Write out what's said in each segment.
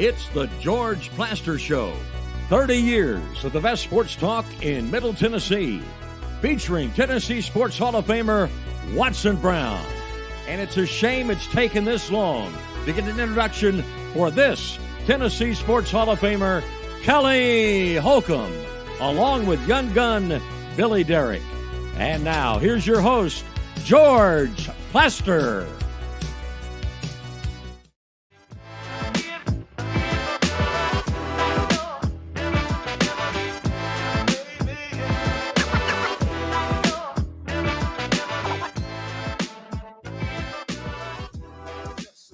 It's the George Plaster Show. 30 years of the best sports talk in Middle Tennessee. Featuring Tennessee Sports Hall of Famer Watson Brown. And it's a shame it's taken this long to get an introduction for this Tennessee Sports Hall of Famer, Kelly Holcomb, along with young gun Billy Derrick. And now, here's your host, George Plaster.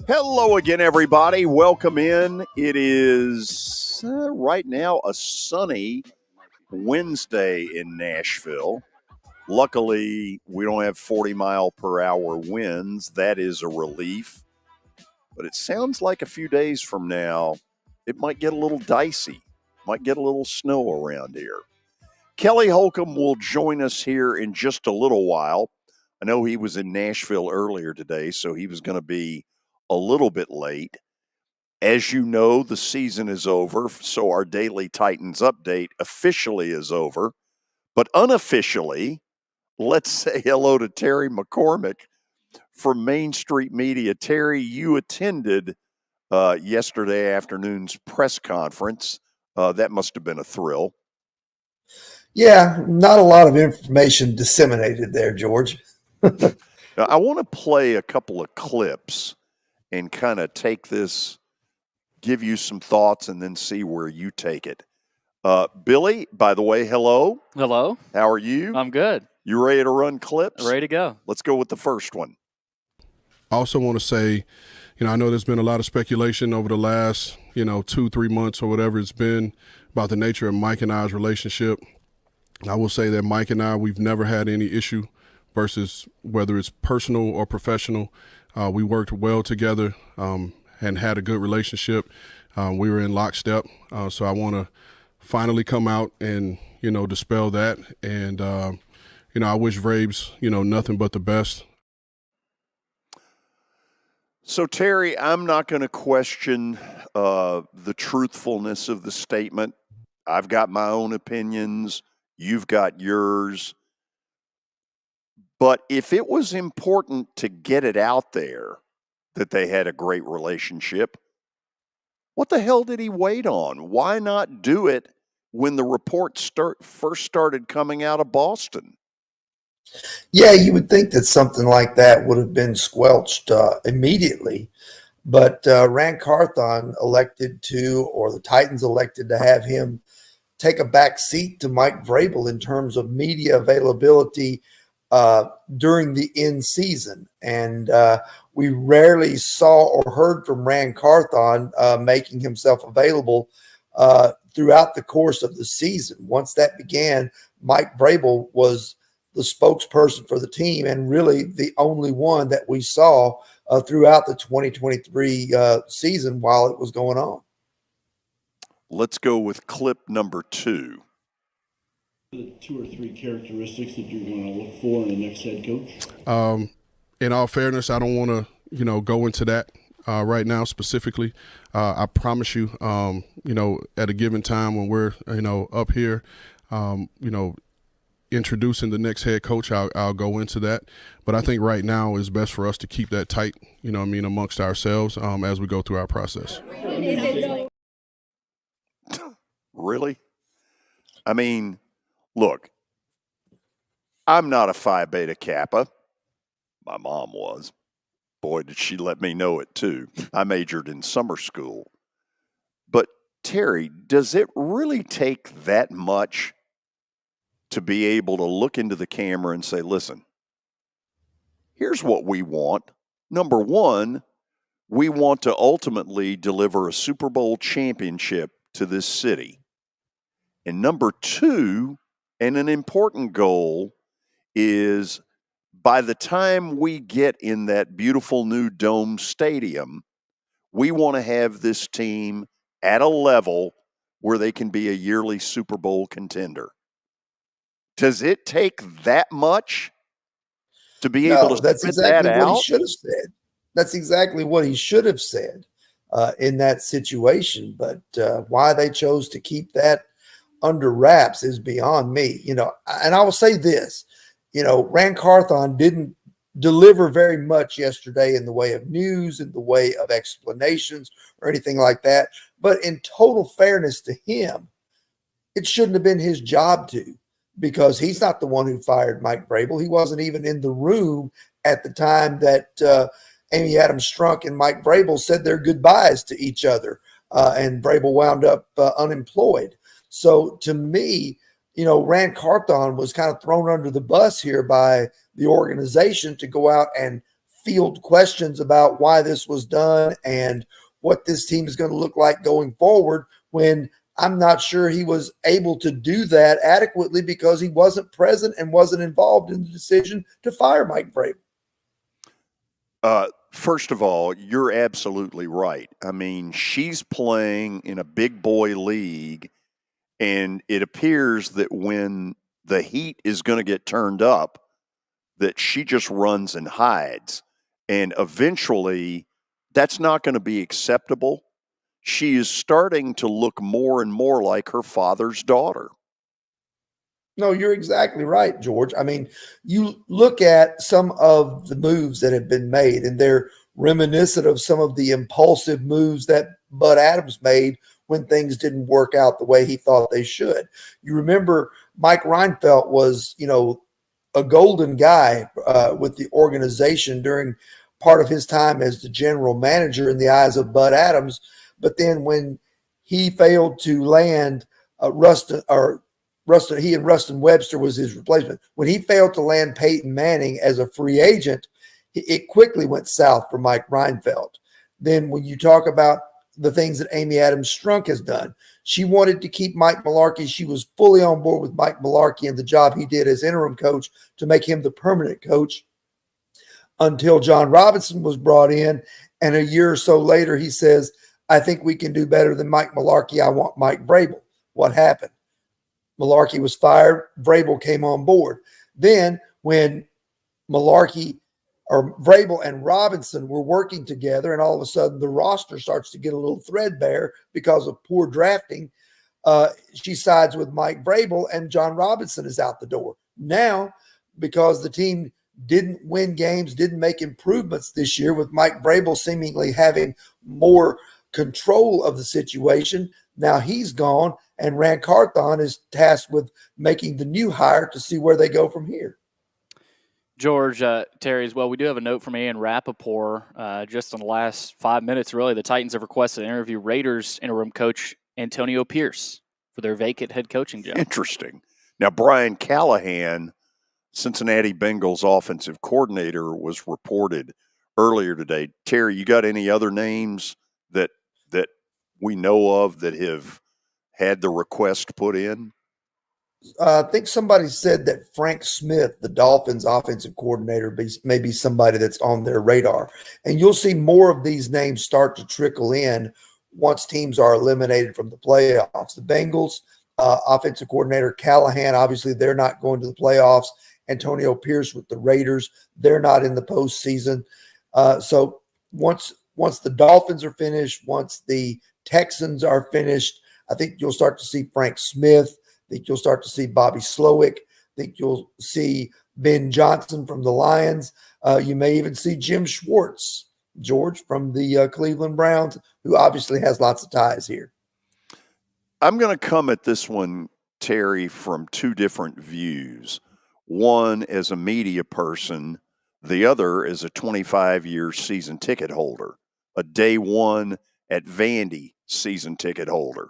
Hello again, everybody. Welcome in. It is right now a sunny Wednesday in Nashville. Luckily, we don't have 40-mile-per-hour winds. That is a relief. But it sounds like a few days from now, it might get a little dicey. Might get a little snow around here. Kelly Holcomb will join us here in just a little while. I know he was in Nashville earlier today, so he was going to be a little bit late. As you know, the season is over, so our daily Titans update officially is over. But unofficially, let's say hello to Terry McCormick from Main Street Media. Terry, you attended yesterday afternoon's press conference. That must have been a thrill. Yeah, not a lot of information disseminated there, George. Now, I want to play a couple of clips and kind of take this, give you some thoughts, and then see where you take it. Billy, by the way, hello. Hello. How are you? I'm good. You ready to run clips? Ready to go. Let's go with the first one. I also want to say, I know there's been a lot of speculation over the last, 2-3 months or whatever it's been about the nature of Mike and I's relationship. I will say that Mike and I, we've never had any issue versus whether it's personal or professional. We worked well together and had a good relationship. We were in lockstep. So I want to finally come out and, dispel that. And, I wish Vrabes, nothing but the best. So, Terry, I'm not going to question the truthfulness of the statement. I've got my own opinions. You've got yours. But if it was important to get it out there that they had a great relationship, what the hell did he wait on? Why not do it when the reports first started coming out of Boston? Yeah, you would think that something like that would have been squelched immediately. But Rand Carthon elected to, or the Titans elected to have him take a back seat to Mike Vrabel in terms of media availability during the end season. And we rarely saw or heard from Rand Carthon making himself available throughout the course of the season. Once that began, Mike Vrabel was the spokesperson for the team and really the only one that we saw throughout the 2023 season while it was going on. Let's go with clip number 2. The 2 or 3 characteristics that you're going to look for in the next head coach? In all fairness, I don't want to, go into that right now specifically. I promise you, at a given time when we're, up here, introducing the next head coach, I'll go into that. But I think right now is best for us to keep that tight, amongst ourselves as we go through our process. Really? I mean, look, I'm not a Phi Beta Kappa. My mom was. Boy, did she let me know it too. I majored in summer school. But Terry, does it really take that much to be able to look into the camera and say, listen, here's what we want. Number one, we want to ultimately deliver a Super Bowl championship to this city. And number two, and an important goal, is by the time we get in that beautiful new dome stadium, we want to have this team at a level where they can be a yearly Super Bowl contender. Does it take that much to be able to that's spit exactly that what out? he should have said. That's exactly what he should have said. in that situation. But why they chose to keep that under wraps is beyond me. And I will say this, Rand Carthon didn't deliver very much yesterday in the way of news, in the way of explanations or anything like that. But in total fairness to him, it shouldn't have been his job to, because he's not the one who fired Mike Vrabel. He wasn't even in the room at the time that Amy Adams Strunk and Mike Vrabel said their goodbyes to each other, and Vrabel wound up unemployed. So to me, Rand Carthon was kind of thrown under the bus here by the organization to go out and field questions about why this was done and what this team is going to look like going forward, when I'm not sure he was able to do that adequately because he wasn't present and wasn't involved in the decision to fire Mike Vrabel. First of all, you're absolutely right. I mean, she's playing in a big boy league, and it appears that when the heat is going to get turned up, that she just runs and hides. And eventually, that's not going to be acceptable. She is starting to look more and more like her father's daughter. No, you're exactly right, George. I mean, you look at some of the moves that have been made, and they're reminiscent of some of the impulsive moves that Bud Adams made when things didn't work out the way he thought they should. You remember Mike Reinfeldt was, a golden guy with the organization during part of his time as the general manager in the eyes of Bud Adams. But then when he failed to land Rustin, he and Rustin Webster was his replacement. When he failed to land Peyton Manning as a free agent, it quickly went south for Mike Reinfeldt. Then when you talk about the things that Amy Adams Strunk has done, she wanted to keep Mike Mularkey. She was fully on board with Mike Mularkey and the job he did as interim coach to make him the permanent coach, until John Robinson was brought in. And a year or so later, he says, I think we can do better than Mike Mularkey. I want Mike Vrabel. What happened? Mularkey was fired. Vrabel came on board. Then when Vrabel and Robinson were working together, and all of a sudden the roster starts to get a little threadbare because of poor drafting, she sides with Mike Vrabel, and John Robinson is out the door. Now, because the team didn't win games, didn't make improvements this year, with Mike Vrabel seemingly having more control of the situation, now he's gone, and Rand Carthon is tasked with making the new hire to see where they go from here. George, Terry, as well, we do have a note from Ian Rappaport. Just in the last 5 minutes, really, the Titans have requested to interview Raiders interim coach Antonio Pierce for their vacant head coaching job. Interesting. Now, Brian Callahan, Cincinnati Bengals offensive coordinator, was reported earlier today. Terry, you got any other names that we know of that have had the request put in? I think somebody said that Frank Smith, the Dolphins offensive coordinator, may be somebody that's on their radar. And you'll see more of these names start to trickle in once teams are eliminated from the playoffs. The Bengals offensive coordinator Callahan, obviously they're not going to the playoffs. Antonio Pierce with the Raiders, they're not in the postseason. So once the Dolphins are finished, once the Texans are finished, I think you'll start to see Frank Smith. I think you'll start to see Bobby Slowick. I think you'll see Ben Johnson from the Lions. You may even see Jim Schwartz, George, from the Cleveland Browns, who obviously has lots of ties here. I'm going to come at this one, Terry, from two different views. One as a media person, the other as a 25-year season ticket holder, a day one at Vandy season ticket holder.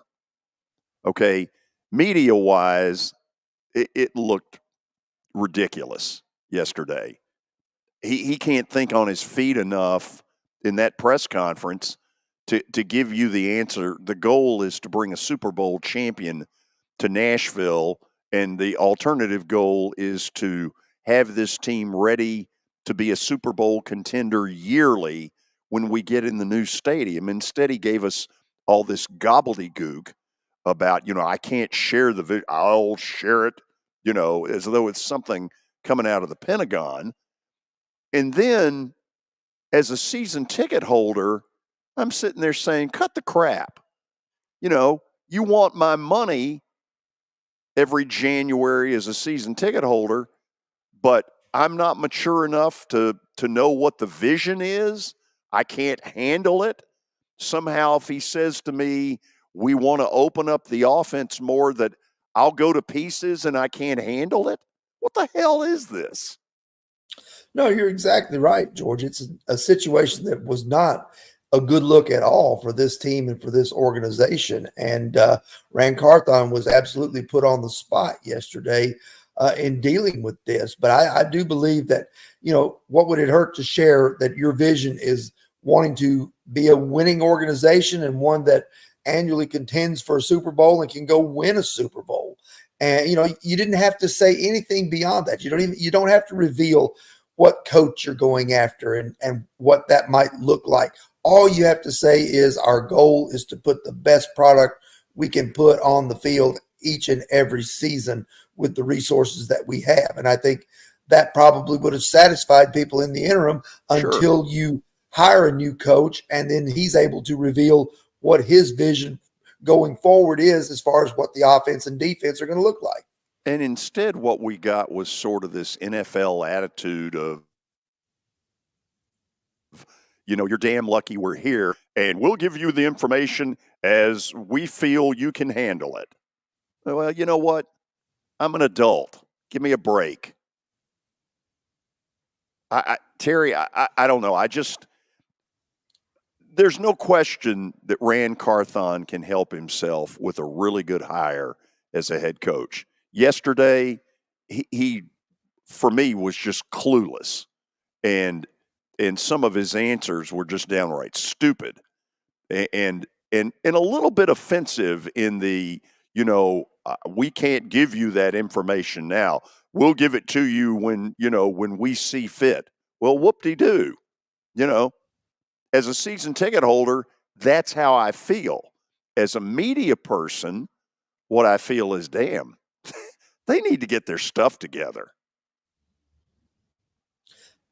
Okay, media-wise, it looked ridiculous yesterday. He can't think on his feet enough in that press conference to give you the answer. The goal is to bring a Super Bowl champion to Nashville, and the alternative goal is to have this team ready to be a Super Bowl contender yearly when we get in the new stadium. Instead, he gave us all this gobbledygook about, I can't share the video. I'll share it, as though it's something coming out of the Pentagon. And then, as a season ticket holder, I'm sitting there saying, cut the crap. You know, you want my money every January as a season ticket holder, but I'm not mature enough to know what the vision is. I can't handle it. Somehow, if he says to me, we want to open up the offense more, that I'll go to pieces and I can't handle it. What the hell is this? No, you're exactly right, George. It's a situation that was not a good look at all for this team and for this organization. And Rand Carthon was absolutely put on the spot yesterday in dealing with this. But I do believe that, you know, what would it hurt to share that your vision is wanting to be a winning organization and one that annually contends for a Super Bowl and can go win a Super Bowl. And, you know, you didn't have to say anything beyond that. You don't have to reveal what coach you're going after and what that might look like. All you have to say is our goal is to put the best product we can put on the field each and every season with the resources that we have. And I think that probably would have satisfied people in the interim until you hire a new coach and then he's able to reveal what his vision going forward is as far as what the offense and defense are going to look like. And instead, what we got was sort of this NFL attitude of, you know, you're damn lucky we're here, and we'll give you the information as we feel you can handle it. Well, you know what? I'm an adult. Give me a break. Terry, I don't know. There's no question that Rand Carthon can help himself with a really good hire as a head coach. Yesterday, he for me was just clueless, and some of his answers were just downright stupid, and a little bit offensive in the, you know, we can't give you that information now. We'll give it to you when we see fit. Well, whoop-de-doo. You know, as a season ticket holder, that's how I feel. As a media person, what I feel is, damn, they need to get their stuff together.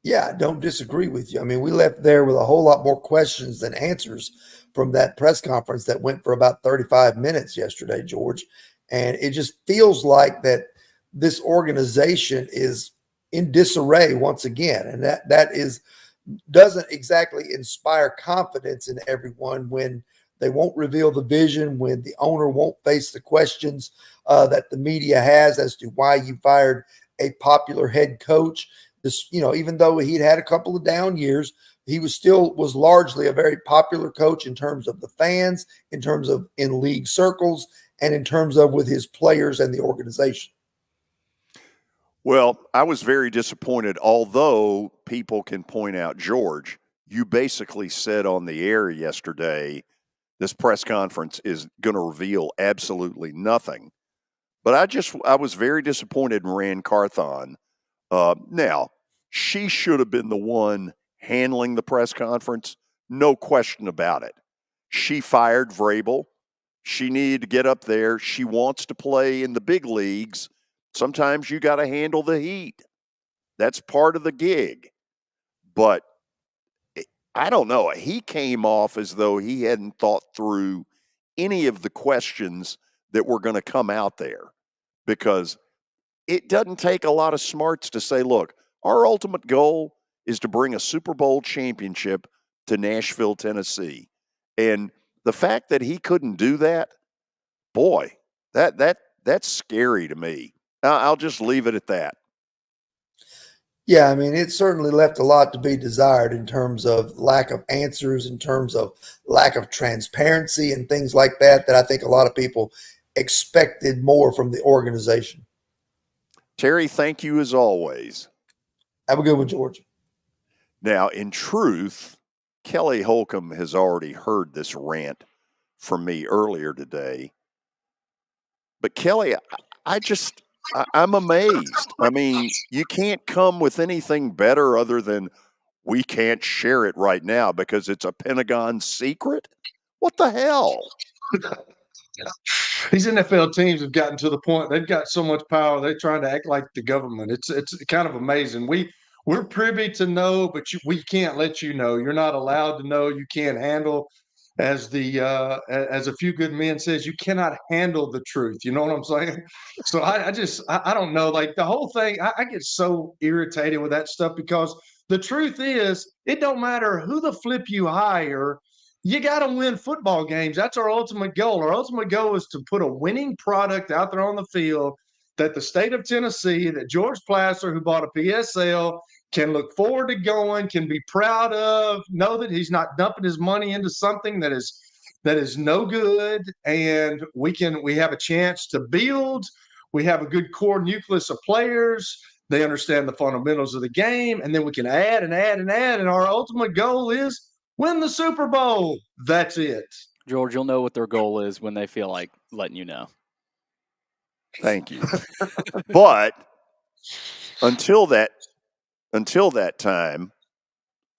Yeah, I don't disagree with you. I mean, we left there with a whole lot more questions than answers from that press conference that went for about 35 minutes yesterday, George. And it just feels like that this organization is in disarray once again. And that doesn't exactly inspire confidence in everyone when they won't reveal the vision, when the owner won't face the questions that the media has as to why you fired a popular head coach. This, you know, even though he'd had a couple of down years, he was largely a very popular coach in terms of the fans, in terms of in league circles, and in terms of with his players and the organization. Well, I was very disappointed, although people can point out, George, you basically said on the air yesterday, this press conference is going to reveal absolutely nothing. But I was very disappointed in Rand Carthon. Now, she should have been the one handling the press conference. No question about it. She fired Vrabel. She needed to get up there. She wants to play in the big leagues. Sometimes you got to handle the heat. That's part of the gig. But I don't know. He came off as though he hadn't thought through any of the questions that were going to come out there, because it doesn't take a lot of smarts to say, look, our ultimate goal is to bring a Super Bowl championship to Nashville, Tennessee. And the fact that he couldn't do that, boy, that's scary to me. I'll just leave it at that. Yeah, I mean, it certainly left a lot to be desired in terms of lack of answers, in terms of lack of transparency and things like that I think a lot of people expected more from the organization. Terry, thank you as always. Have a good one, George. Now, in truth, Kelly Holcomb has already heard this rant from me earlier today. But Kelly, I'm amazed. I mean, you can't come with anything better other than we can't share it right now because it's a Pentagon secret? What the hell? These NFL teams have gotten to the point they've got so much power they're trying to act like the government. It's kind of amazing. we're privy to know, but we can't let you know. You're not allowed to know. You can't handle, as a few good men says, you cannot handle the truth. You know what I'm saying? So I don't know. Like the whole thing, I get so irritated with that stuff because the truth is, it don't matter who the flip you hire. You got to win football games. That's our ultimate goal. Our ultimate goal is to put a winning product out there on the field that the state of Tennessee, that George Plaster, who bought a PSL, can look forward to going, can be proud of, know that he's not dumping his money into something that is no good, and we have a chance to build. We have a good core nucleus of players. They understand the fundamentals of the game, and then we can add and add and add. And our ultimate goal is win the Super Bowl. That's it. George, you'll know what their goal is when they feel like letting you know. Thank you. But until that time,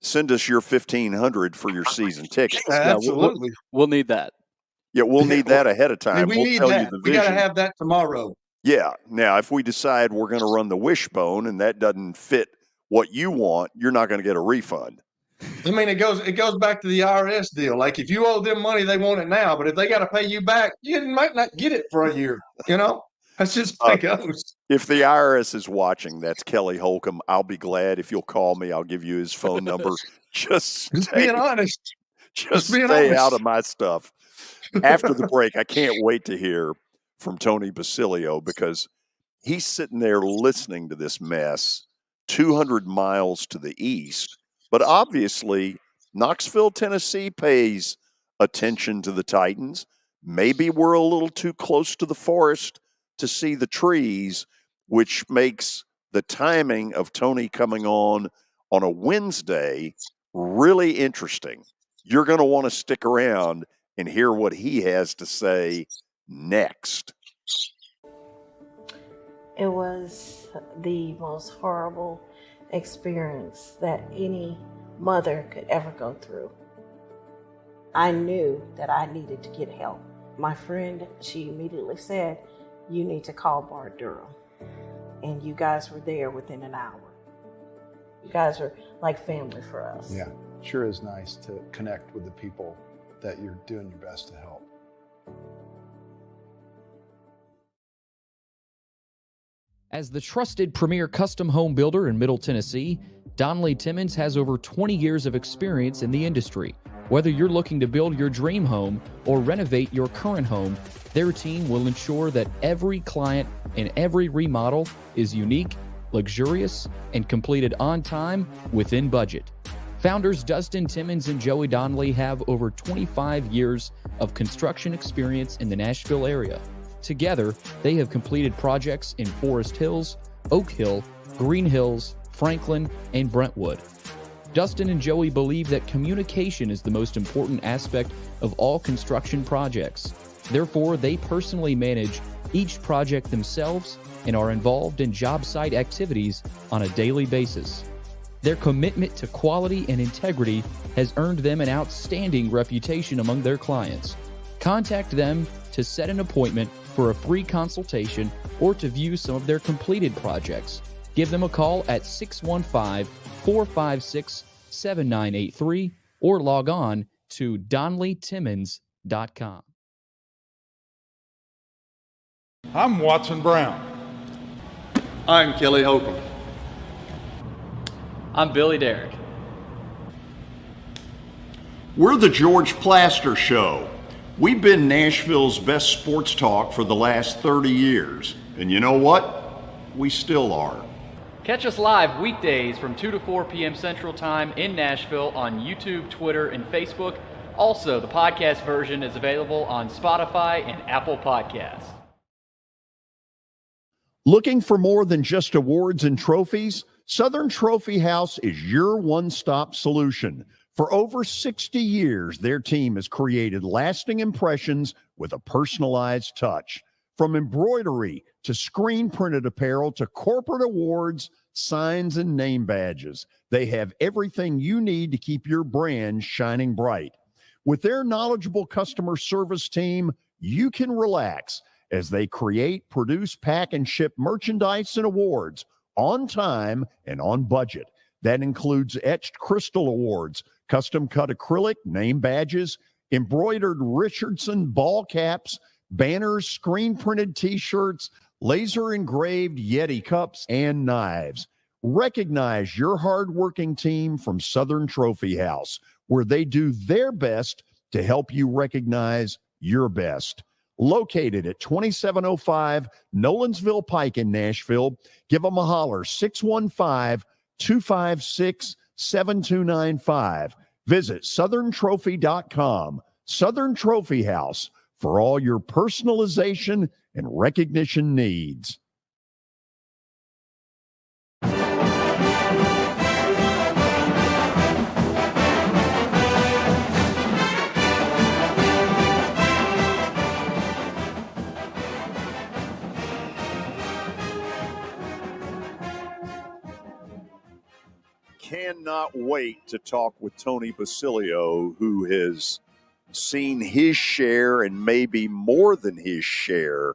send us your $1,500 for your season ticket. Absolutely. We'll need that. Yeah, we'll need that ahead of time. We need that. We got to have that tomorrow. Yeah. Now, if we decide we're going to run the wishbone and that doesn't fit what you want, you're not going to get a refund. I mean, it goes back to the IRS deal. Like, if you owe them money, they want it now. But if they got to pay you back, you might not get it for a year. You know, that's just how it goes. If the IRS is watching, that's Kelly Holcomb. I'll be glad if you'll call me. I'll give you his phone number. Just being honest. Just stay out of my stuff. After the break, I can't wait to hear from Tony Basilio because he's sitting there listening to this mess 200 miles to the east. But obviously, Knoxville, Tennessee pays attention to the Titans. Maybe we're a little too close to the forest to see the trees, which makes the timing of Tony coming on a Wednesday really interesting. You're going to want to stick around and hear what he has to say next. It was the most horrible experience that any mother could ever go through. I knew that I needed to get help. My friend, she immediately said, "You need to call Bart Durham." And you guys were there within an hour. You guys are like family for us. Yeah, sure is nice to connect with the people that you're doing your best to help. As the trusted premier custom home builder in Middle Tennessee, Donnelly Timmons has over 20 years of experience in the industry. Whether you're looking to build your dream home or renovate your current home, their team will ensure that every client and every remodel is unique, luxurious, and completed on time within budget. Founders Dustin Timmons and Joey Donnelly have over 25 years of construction experience in the Nashville area. Together, they have completed projects in Forest Hills, Oak Hill, Green Hills, Franklin, and Brentwood. Dustin and Joey believe that communication is the most important aspect of all construction projects. Therefore, they personally manage each project themselves and are involved in job site activities on a daily basis. Their commitment to quality and integrity has earned them an outstanding reputation among their clients. Contact them to set an appointment for a free consultation or to view some of their completed projects. Give them a call at 615-456-7983 or log on to DonnellyTimmons.com. I'm Watson Brown. I'm Kelly Holcomb. I'm Billy Derrick. We're the George Plaster Show. We've been Nashville's best sports talk for the last 30 years. And you know what? We still are. Catch us live weekdays from 2 to 4 p.m. Central Time in Nashville on YouTube, Twitter, and Facebook. Also, the podcast version is available on Spotify and Apple Podcasts. Looking for more than just awards and trophies? Southern Trophy House is your one-stop solution. For over 60 years, their team has created lasting impressions with a personalized touch. From embroidery to screen-printed apparel to corporate awards, signs, and name badges, they have everything you need to keep your brand shining bright. With their knowledgeable customer service team, you can relax as they create, produce, pack, and ship merchandise and awards on time and on budget. That includes etched crystal awards, custom cut acrylic, name badges, embroidered Richardson ball caps, banners, screen printed t-shirts, laser engraved Yeti cups, and knives. Recognize your hardworking team from Southern Trophy House, where they do their best to help you recognize your best. Located at 2705 Nolensville Pike in Nashville, give them a holler, 615-256-7295. Visit southerntrophy.com. Southern Trophy House, for all your personalization and recognition needs. Cannot wait to talk with Tony Basilio, who has seen his share and maybe more than his share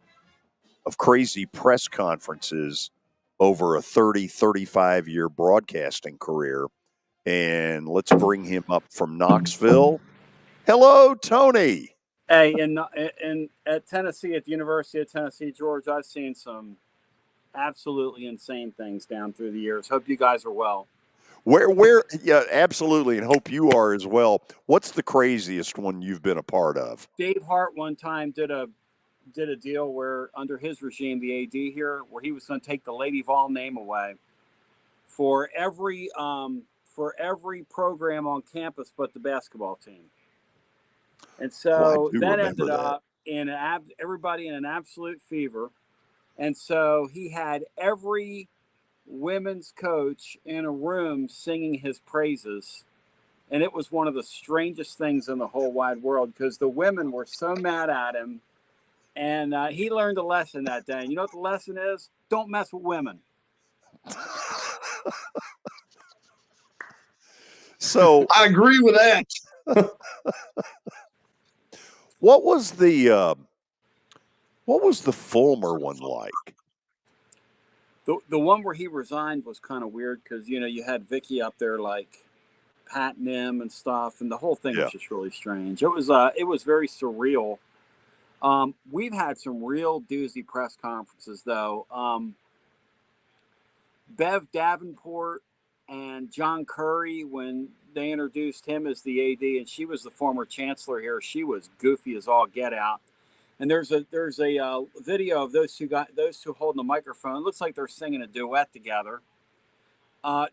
of crazy press conferences over a 35-year broadcasting career. And let's bring him up from Knoxville. Hello, Tony. Hey, at Tennessee, at the University of Tennessee, George, I've seen some absolutely insane things down through the years. Hope you guys are well. Where, yeah, absolutely, and hope you are as well. What's the craziest one you've been a part of? Dave Hart one time did a deal where, under his regime, the AD here, where he was going to take the Lady Vol name away for every program on campus but the basketball team. And so that ended up in everybody in an absolute fever. And so he had every women's coach in a room singing his praises. And it was one of the strangest things in the whole wide world because the women were so mad at him. And he learned a lesson that day. And you know what the lesson is? Don't mess with women. So I agree with that. What was the Fulmer one like? The one where he resigned was kind of weird because, you know, you had Vicky up there like patting him and stuff, and the whole thing was just really strange. It was very surreal. We've had some real doozy press conferences though. Bev Davenport and John Curry, when they introduced him as the AD, and she was the former chancellor here, she was goofy as all get out. And there's a video of those two holding the microphone. It looks like they're singing a duet together.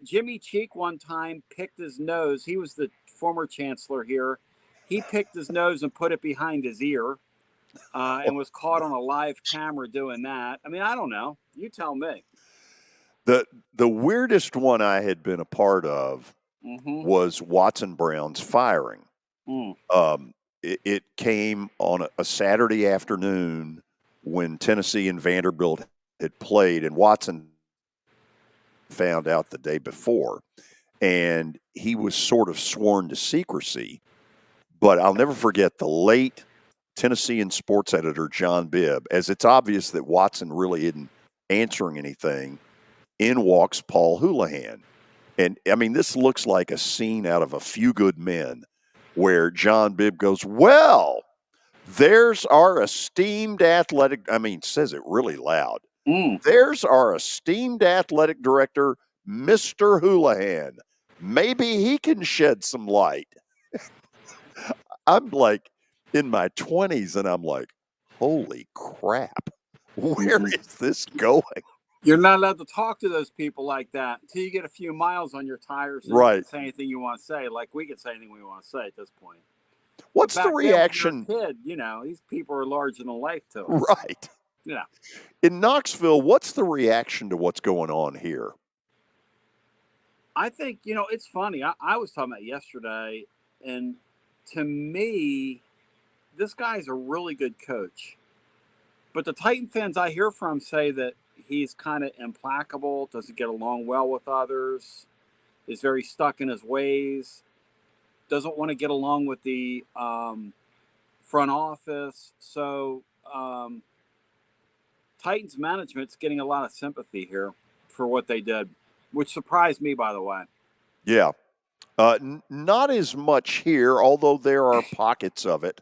Jimmy Cheek one time picked his nose. He was the former chancellor here. He picked his nose and put it behind his ear, and was caught on a live camera doing that. I mean, I don't know. You tell me. The weirdest one I had been a part of was Watson Brown's firing. It came on a Saturday afternoon when Tennessee and Vanderbilt had played, and Watson found out the day before, and he was sort of sworn to secrecy. But I'll never forget the late Tennessean sports editor, John Bibb, as it's obvious that Watson really isn't answering anything. In walks Paul Houlihan. And, I mean, this looks like a scene out of A Few Good Men where John Bibb goes, well, there's our esteemed athletic, I mean, says it really loud. There's our esteemed athletic director, Mr. Houlihan. Maybe he can shed some light. I'm like in my 20s, and I'm like, holy crap. Where is this going? You're not allowed to talk to those people like that until you get a few miles on your tires and you can say anything you want to say. Like we can say anything we want to say at this point. What's the reaction? When you're a kid, you know, these people are larger than life to us. Right. Yeah. In Knoxville, what's the reaction to what's going on here? I think, you know, it's funny. I was talking about yesterday, and to me, this guy's a really good coach. But the Titan fans I hear from say that he's kind of implacable, doesn't get along well with others, is very stuck in his ways, doesn't want to get along with the front office. So Titans management's getting a lot of sympathy here for what they did, which surprised me, by the way. Yeah. Not as much here, although there are pockets of it.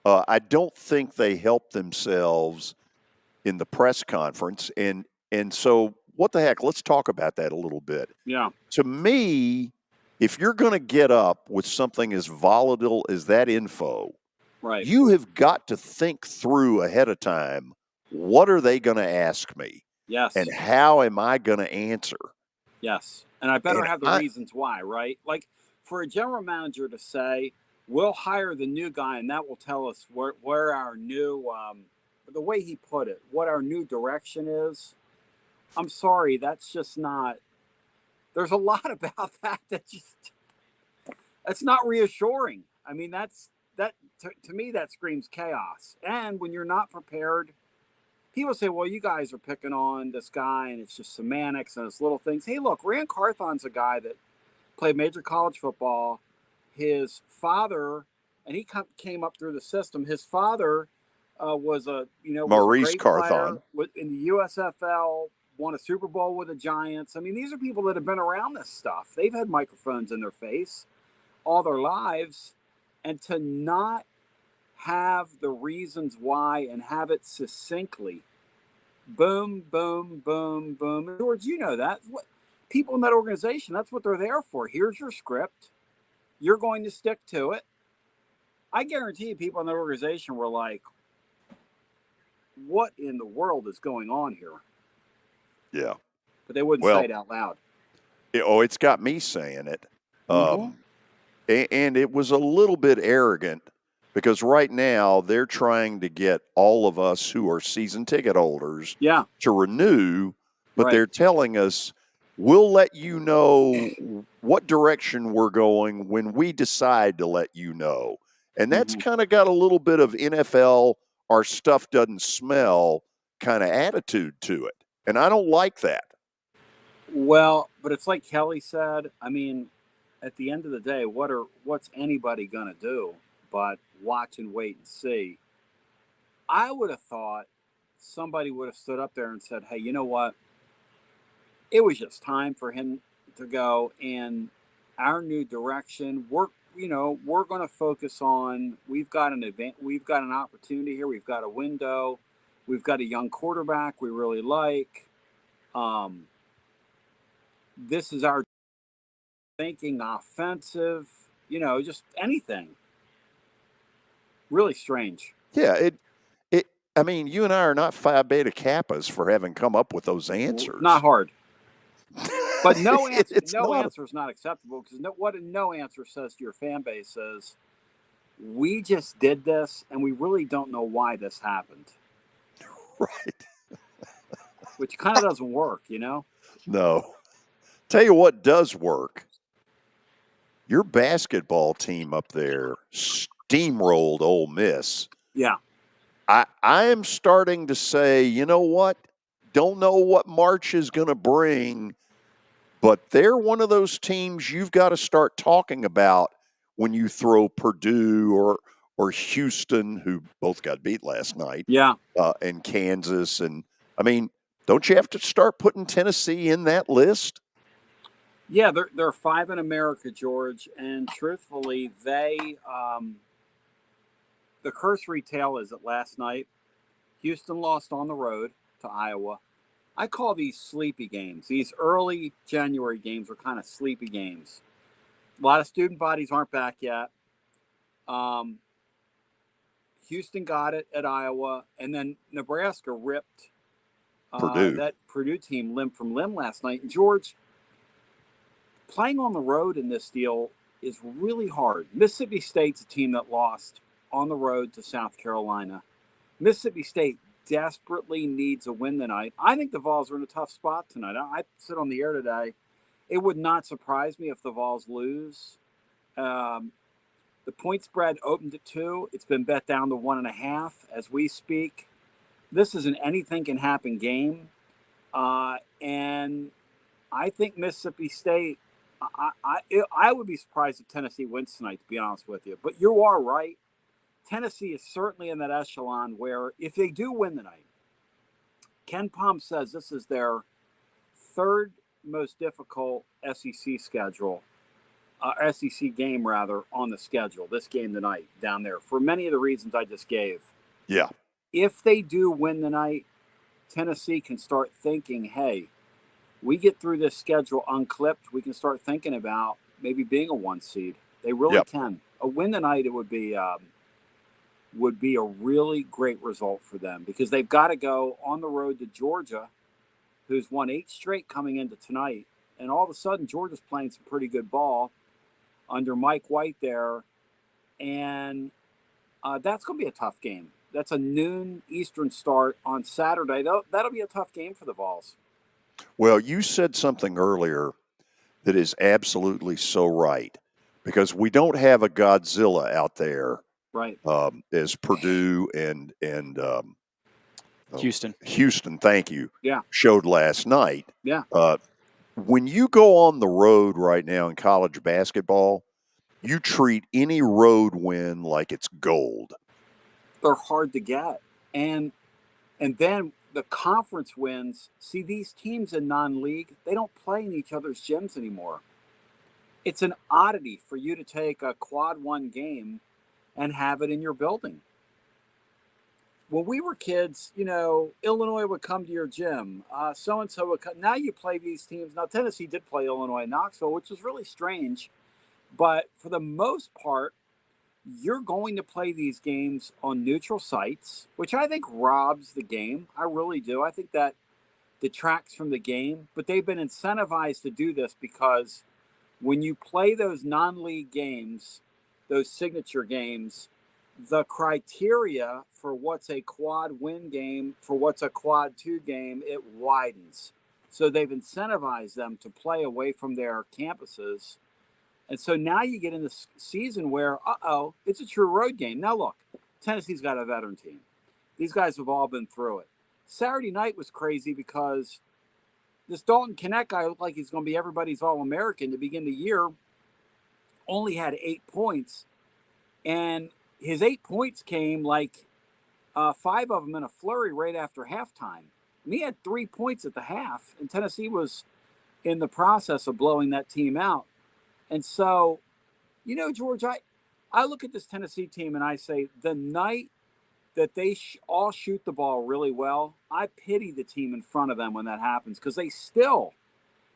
I don't think they help themselves in the press conference. And so what the heck? Let's talk about that a little bit. Yeah. To me, if you're going to get up with something as volatile as that info, Right. you have got to think through ahead of time, what are they going to ask me? Yes. And how am I going to answer? Yes. And I better And have the reasons why, right? Like for a general manager to say, we'll hire the new guy and that will tell us where our new, the way he put it, what our new direction is. I'm sorry, that's just not, there's a lot about that that's not reassuring. I mean, to me, that screams chaos. And when you're not prepared, people say, well, you guys are picking on this guy and it's just semantics and it's little things. Hey, look, Rand Carthon's a guy that played major college football. His father, and he came up through the system. His father was a Maurice great Carthon player in the USFL, won a Super Bowl with the Giants. I mean, these are people that have been around this stuff. They've had microphones in their face all their lives, and to not have the reasons why and have it succinctly, boom, boom, boom, boom. George, you know that. What people in that organization, that's what they're there for. Here's your script. You're going to stick to it. I guarantee you people in that organization were like, what in the world is going on here? Yeah. But they wouldn't say it out loud. It's got me saying it. And it was a little bit arrogant because right now they're trying to get all of us who are season ticket holders to renew, but they're telling us, we'll let you know what direction we're going when we decide to let you know. And that's kind of got a little bit of NFL, our stuff doesn't smell kind of attitude to it. And I don't like that. Well, but it's like Kelly said, I mean, at the end of the day, what's anybody going to do but watch and wait and see? I would have thought somebody would have stood up there and said, hey, you know what? It was just time for him to go in our new direction. We're going to focus on, we've got an opportunity here. We've got a window. We've got a young quarterback we really like. This is our thinking offensive, just anything. Really strange. Yeah, I mean, you and I are not Phi Beta Kappas for having come up with those answers. Not hard. But no answer, answer is not acceptable because what a no answer says to your fan base is, we just did this and we really don't know why this happened. Right. Which kind of doesn't work, No. Tell you what does work. Your basketball team up there steamrolled Ole Miss. Yeah. I am starting to say, you know what? Don't know what March is going to bring, but they're one of those teams you've got to start talking about when you throw Purdue or Houston, who both got beat last night. Yeah. And Kansas. And, I mean, don't you have to start putting Tennessee in that list? Yeah, they're 5 in America, George, and truthfully, the cursory tale is that last night, Houston lost on the road to Iowa. I call these sleepy games. These early January games are kind of sleepy games. A lot of student bodies aren't back yet. Houston got it at Iowa, and then Nebraska ripped that Purdue team limb from limb last night. And George, playing on the road in this deal is really hard. Mississippi State's a team that lost on the road to South Carolina. Mississippi State desperately needs a win tonight. I think the Vols are in a tough spot tonight. I said on the air today, it would not surprise me if the Vols lose. The point spread opened at 2. It's been bet down to 1.5 as we speak. This is an anything can happen game. And I think Mississippi State, I would be surprised if Tennessee wins tonight, to be honest with you. But you are right. Tennessee is certainly in that echelon where if they do win tonight, Ken Palm says this is their third most difficult SEC schedule. SEC game rather on the schedule, this game tonight down there, for many of the reasons I just gave. Yeah. If they do win tonight, Tennessee can start thinking, hey, we get through this schedule unclipped, we can start thinking about maybe being a 1 seed. They really can. A win tonight, it would be a really great result for them, because they've got to go on the road to Georgia, who's won 8 straight coming into tonight. And all of a sudden, Georgia's playing some pretty good ball under Mike White there. And that's going to be a tough game. That's a noon Eastern start on Saturday. That'll be a tough game for the Vols. Well, you said something earlier that is absolutely so right, because we don't have a Godzilla out there, right? As Purdue and Houston. Thank you. Yeah. Showed last night. Yeah. When you go on the road right now in college basketball, you treat any road win like it's gold. They're hard to get. And then the conference wins. See, these teams in non-league, they don't play in each other's gyms anymore. It's an oddity for you to take a quad 1 game and have it in your building. When we were kids, Illinois would come to your gym. So-and-so would come. Now you play these teams. Now, Tennessee did play Illinois and Knoxville, which was really strange. But for the most part, you're going to play these games on neutral sites, which I think robs the game. I really do. I think that detracts from the game. But they've been incentivized to do this because when you play those non-league games, those signature games, the criteria for what's a quad win game, for what's a quad 2 game, it widens. So they've incentivized them to play away from their campuses. And so now you get in this season where, it's a true road game. Now, look, Tennessee's got a veteran team. These guys have all been through it. Saturday night was crazy because this Dalton Knecht guy looked like he's going to be everybody's All-American to begin the year, only had 8 points. And his 8 points came 5 of them in a flurry right after halftime. And he had 3 points at the half, and Tennessee was in the process of blowing that team out. And so, George, I look at this Tennessee team and I say, the night that they all shoot the ball really well, I pity the team in front of them when that happens, because they still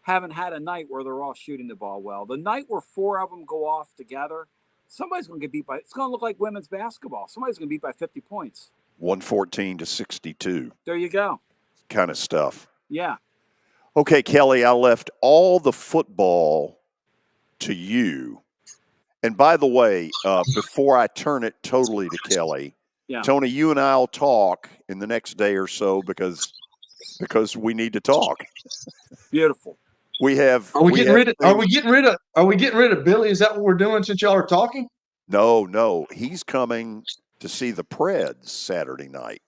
haven't had a night where they're all shooting the ball well. The night where 4 of them go off together, somebody's going to get beat by – it's going to look like women's basketball. Somebody's going to be beat by 50 points. 114-62. There you go. Kind of stuff. Yeah. Okay, Kelly, I left all the football to you. And by the way, before I turn it totally to Kelly, Tony, you and I will talk in the next day or so because we need to talk. Beautiful. Are we getting rid of Billy? Is that what we're doing since y'all are talking? No. He's coming to see the Preds Saturday night.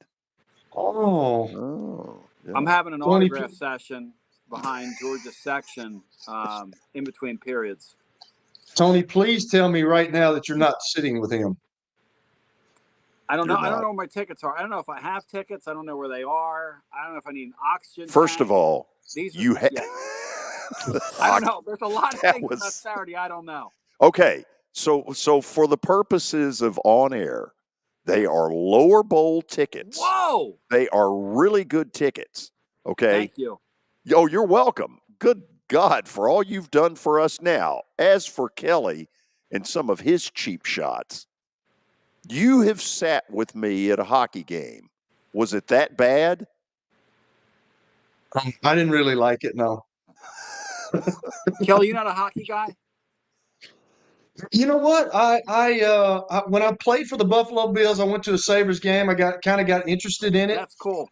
Oh. Yeah. I'm having an autograph session behind Georgia's section in between periods. Tony, please tell me right now that you're not sitting with him. I don't know. I don't know where my tickets are. I don't know if I have tickets. I don't know where they are. I don't know if I need an oxygen First tank. of all, I don't know. There's a lot of things about Saturday I don't know. Okay, so for the purposes of on air, they are lower bowl tickets. Whoa! They are really good tickets. Okay. Thank you. Yo, you're welcome. Good God for all you've done for us now. As for Kelly and some of his cheap shots, you have sat with me at a hockey game. Was it that bad? I didn't really like it, no. Kelly, you're not a hockey guy? You know what? I when I played for the Buffalo Bills, I went to a Sabres game. I kind of got interested in it. That's cool.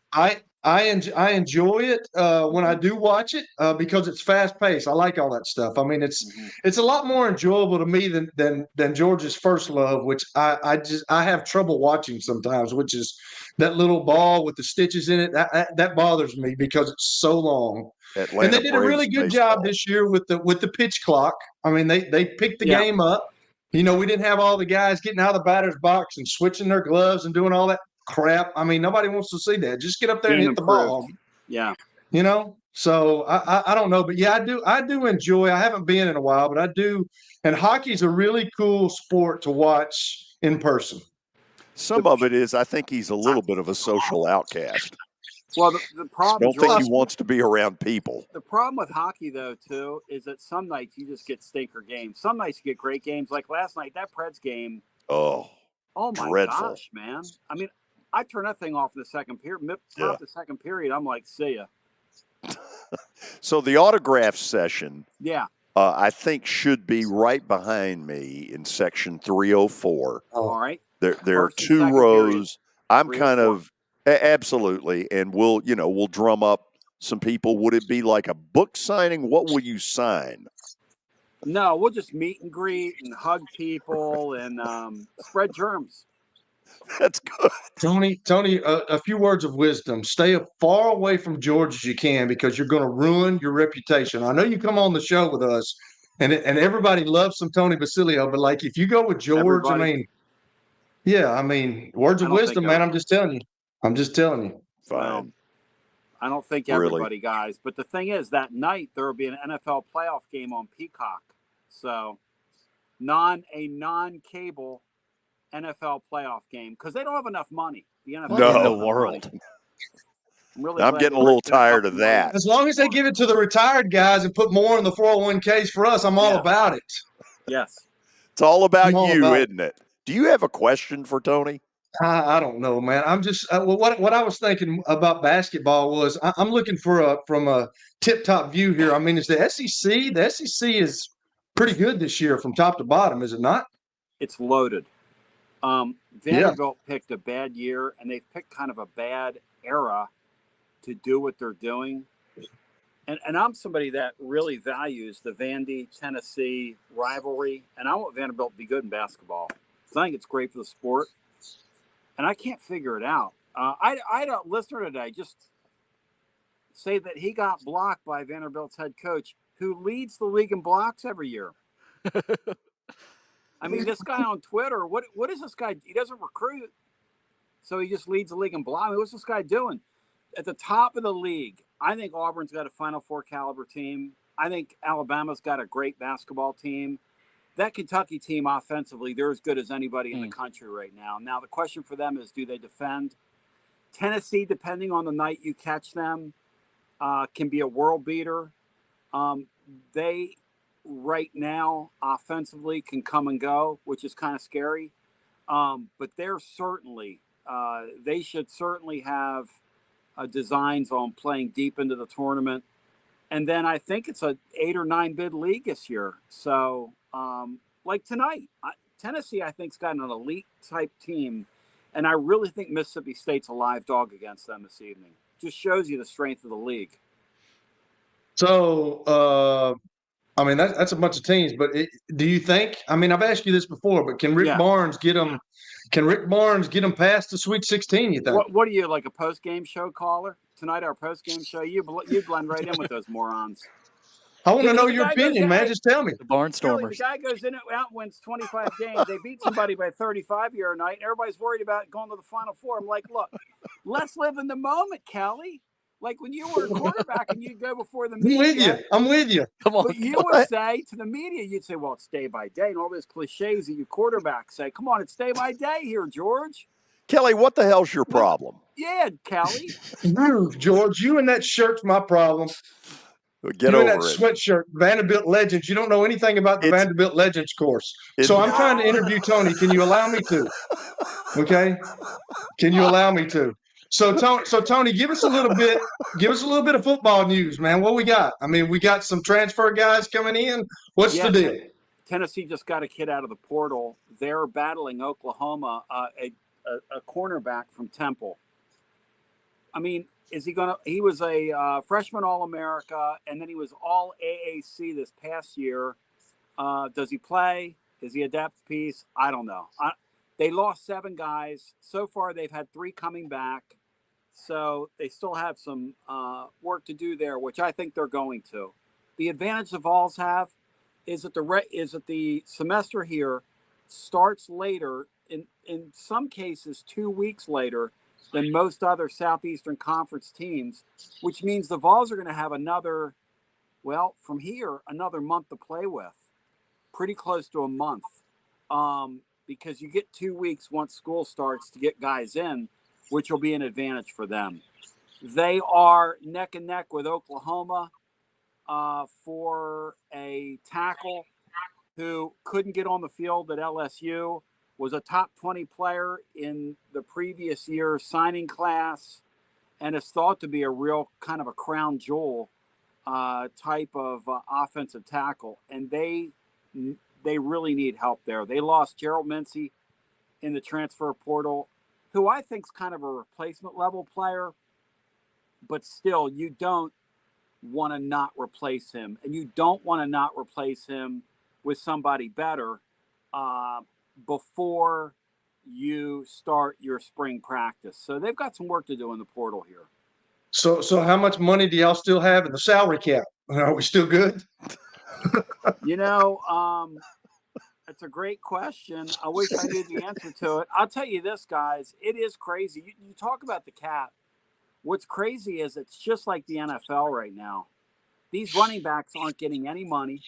I enjoy it when I do watch it because it's fast paced. I like all that stuff. I mean, it's a lot more enjoyable to me than George's first love, which I have trouble watching sometimes. Which is that little ball with the stitches in it. That bothers me because it's so long. Atlanta and they did a really good job this year with the pitch clock. I mean, they picked the game up. We didn't have all the guys getting out of the batter's box and switching their gloves and doing all that crap. I mean, nobody wants to see that. Just get up there and hit the ball. Yeah. So I don't know, but yeah, I do enjoy. I haven't been in a while, but I do. And hockey's a really cool sport to watch in person. Some of it is, I think he's a little bit of a social outcast. Well, the problem, Don't think he George, wants to be around people. the problem with hockey, though, too, is that some nights you just get stinker games. Some nights you get great games. Like last night, that Preds game. Oh my dreadful. gosh, man! I mean, I turned that thing off in the second period. Yeah. The second period, I'm like, see ya. So the autograph session, Yeah. I think should be right behind me in section 304. All right. There are First and two second rows. period. I'm 304. kind of absolutely, and we'll drum up some people. Would it be like a book signing? What will you sign? No, we'll just meet and greet and hug people and spread germs. That's good. Tony, a few words of wisdom. Stay as far away from George as you can because you're going to ruin your reputation. I know you come on the show with us, and everybody loves some Tony Basilio, but like if you go with George, Everybody. Words of wisdom, man. everybody. I'm just telling you. Fine. Well, I don't think Really? everybody, guys. But the thing is, that night there will be an NFL playoff game on Peacock. So, a non-cable NFL playoff game because they don't have enough money. The NFL No. doesn't in have the enough world. money. I'm really I'm glad getting they a little did couple tired of million. that. As long as they give it to the retired guys and put more in the 401ks for us, I'm all Yeah. about it. Yes. It's all about I'm all you, about it. isn't it? Do you have a question for Tony? I don't know, man. I'm just what I was thinking about basketball was I'm looking from a tip-top view here. I mean, is the SEC is pretty good this year from top to bottom, is it not? It's loaded. Vanderbilt picked a bad year, and they've picked kind of a bad era to do what they're doing. And I'm somebody that really values the Vandy-Tennessee rivalry, and I want Vanderbilt to be good in basketball. I think it's great for the sport, and I can't figure it out. I had a listener today just say that he got blocked by Vanderbilt's head coach, who leads the league in blocks every year. I mean, this guy on Twitter, what is this guy? He doesn't recruit, so he just leads the league in blocks. I mean, what's this guy doing? At the top of the league, I think Auburn's got a Final Four caliber team. I think Alabama's got a great basketball team. That Kentucky team offensively, they're as good as anybody in the country right now. Now, the question for them is, do they defend? Tennessee, depending on the night you catch them, can be a world beater. They, right now, offensively can come and go, which is kind of scary. But they're certainly, they should certainly have designs on playing deep into the tournament. And then I think it's a 8 or 9 bid league this year. So, like tonight, Tennessee, I think, has got an elite type team. And I really think Mississippi State's a live dog against them this evening. Just shows you the strength of the league. So, I mean, that's a bunch of teams. But do you think? I mean, I've asked you this before, but can Rick Barnes get them? Can Rick Barnes get them past the Sweet 16? You think? What are you, like a post game show caller tonight? Our post game show, you blend right in with those morons. I want to know your opinion, man. Just tell me. The Barnstormers. The guy goes in and out, wins 25 games. They beat somebody by 35 the other night. And everybody's worried about going to the Final Four. I'm like, look, let's live in the moment, Kelly. Like when you were a quarterback and you'd go before the media. I'm with you. Come on. But you would say to the media, you'd say, well, it's day by day. And all those cliches that you quarterbacks say. Come on, it's day by day here, George. Kelly, what the hell's your problem? Yeah, Kelly. George, you and that shirt's my problem. Get you over and that it. sweatshirt, Vanderbilt Legends. You don't know anything about the Vanderbilt Legends course. So I'm trying to interview Tony. Can you allow me to? Okay. Can you allow me to? So Tony, give us a little bit of football news, man. What we got? I mean, we got some transfer guys coming in. What's the deal? Tennessee just got a kid out of the portal. They're battling Oklahoma, a cornerback from Temple. I mean, he was a freshman All-America, and then he was All-AAC this past year. Does he play? Is he a depth piece? I don't know. They lost 7 guys. So far, they've had 3 coming back. So they still have some work to do there, which I think they're going to. The advantage the Vols have is that the semester here starts later, in some cases 2 weeks later than most other Southeastern Conference teams, which means the Vols are going to have another month to play with, pretty close to a month, because you get 2 weeks once school starts to get guys in, which will be an advantage for them. They are neck and neck with Oklahoma for a tackle who couldn't get on the field at LSU, was a top 20 player in the previous year's signing class, and is thought to be a real kind of a crown jewel type of offensive tackle. And they really need help there. They lost Gerald Mincy in the transfer portal, who I think is kind of a replacement level player, but still you don't want to not replace him, and you don't want to not replace him with somebody better before you start your spring practice. So they've got some work to do in the portal here. So how much money do y'all still have in the salary cap? Are we still good? It's a great question. I wish I knew the answer to it. I'll tell you this, guys. It is crazy. You talk about the cap. What's crazy is it's just like the NFL right now. These running backs aren't getting any money.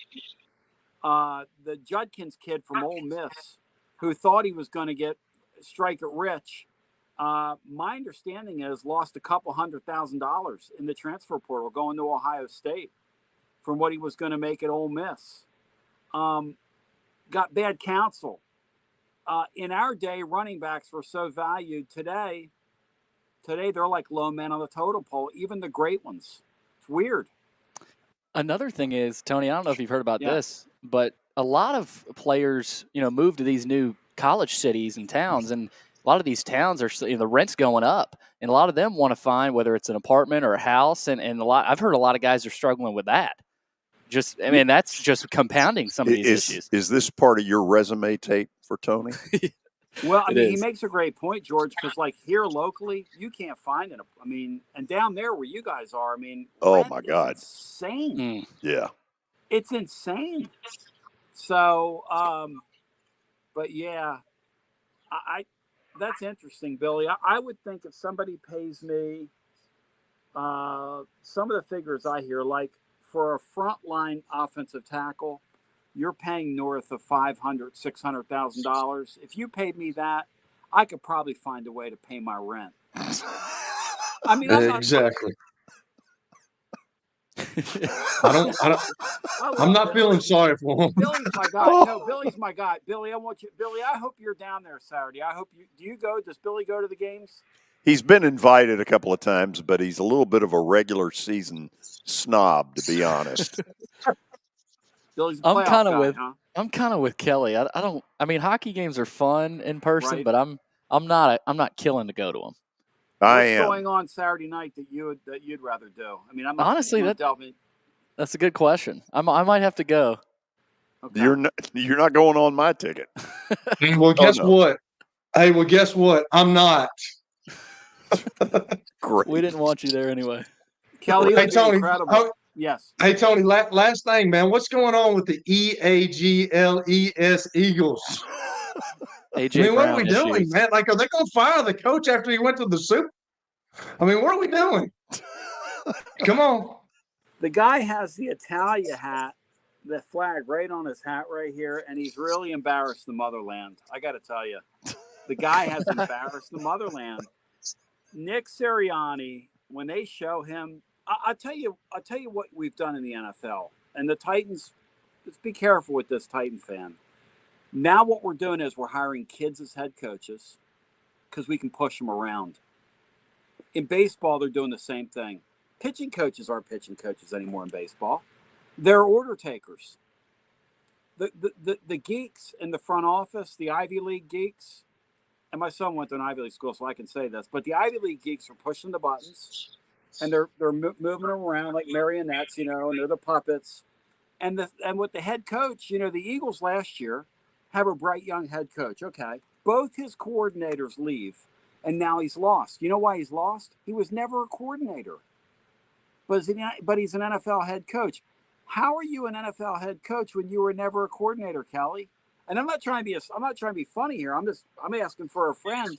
The Judkins kid from Ole Miss, who thought he was going to strike it rich, my understanding is lost a couple $100,000 in the transfer portal going to Ohio State from what he was going to make at Ole Miss. Got bad counsel. In our day, running backs were so valued. Today they're like low men on the totem pole, even the great ones. It's weird. Another thing is, Tony, I don't know if you've heard about this, but a lot of players, move to these new college cities and towns, and a lot of these towns are, the rent's going up, and a lot of them want to find whether it's an apartment or a house, and I've heard a lot of guys are struggling with that. That's just compounding some of these issues. Is this part of your resume tape for Tony? Well, he makes a great point, George, because like here locally, you can't find it. And down there where you guys are, oh my God, insane. Yeah, it's insane. So, but yeah, that's interesting, Billy. I would think if somebody pays me, some of the figures I hear, like for a frontline offensive tackle, you're paying north of $500,000, $600,000. If you paid me that, I could probably find a way to pay my rent. I'm exactly. I'm not feeling sorry for him. Billy's my guy. No, Billy's my guy. Billy, I hope you're down there Saturday. Does Billy go to the games? He's been invited a couple of times, but he's a little bit of a regular season snob, to be honest. I'm kind of with Kelly. I don't. Hockey games are fun in person, right? But I'm not killing to go to them. What's going on Saturday night that you'd rather do? I'm not honestly that's a good question. I might have to go. Okay. You're not going on my ticket. Well, guess what? Hey, guess what? I'm not. Great. We didn't want you there anyway. Kelly, hey Tony. incredible. Yes. Hey Tony. Last thing, man. What's going on with the EAGLES Eagles? AJ what Brown are we issues. doing, man? Like, are they going to fire the coach after he went to the Super? What are we doing? Come on. The guy has the Italia hat, the flag right on his hat right here, and he's really embarrassed the motherland. I got to tell you, the guy has embarrassed the motherland. Nick Sirianni, when they show him, I'll tell you what we've done in the NFL. And the Titans, let's be careful with this Titan fan. Now what we're doing is we're hiring kids as head coaches because we can push them around. In baseball, they're doing the same thing. Pitching coaches aren't pitching coaches anymore in baseball. They're order takers. The geeks in the front office, the Ivy League geeks, and my son went to an Ivy League school, so I can say this, but the Ivy League geeks are pushing the buttons, and they're moving around like marionettes, and they're the puppets. And with the head coach, the Eagles last year have a bright young head coach. Okay, both his coordinators leave, and now he's lost. You know why he's lost? He was never a coordinator, but he's an NFL head coach. How are you an NFL head coach when you were never a coordinator, Kelly? And I'm not trying to be funny here. I'm asking for a friend.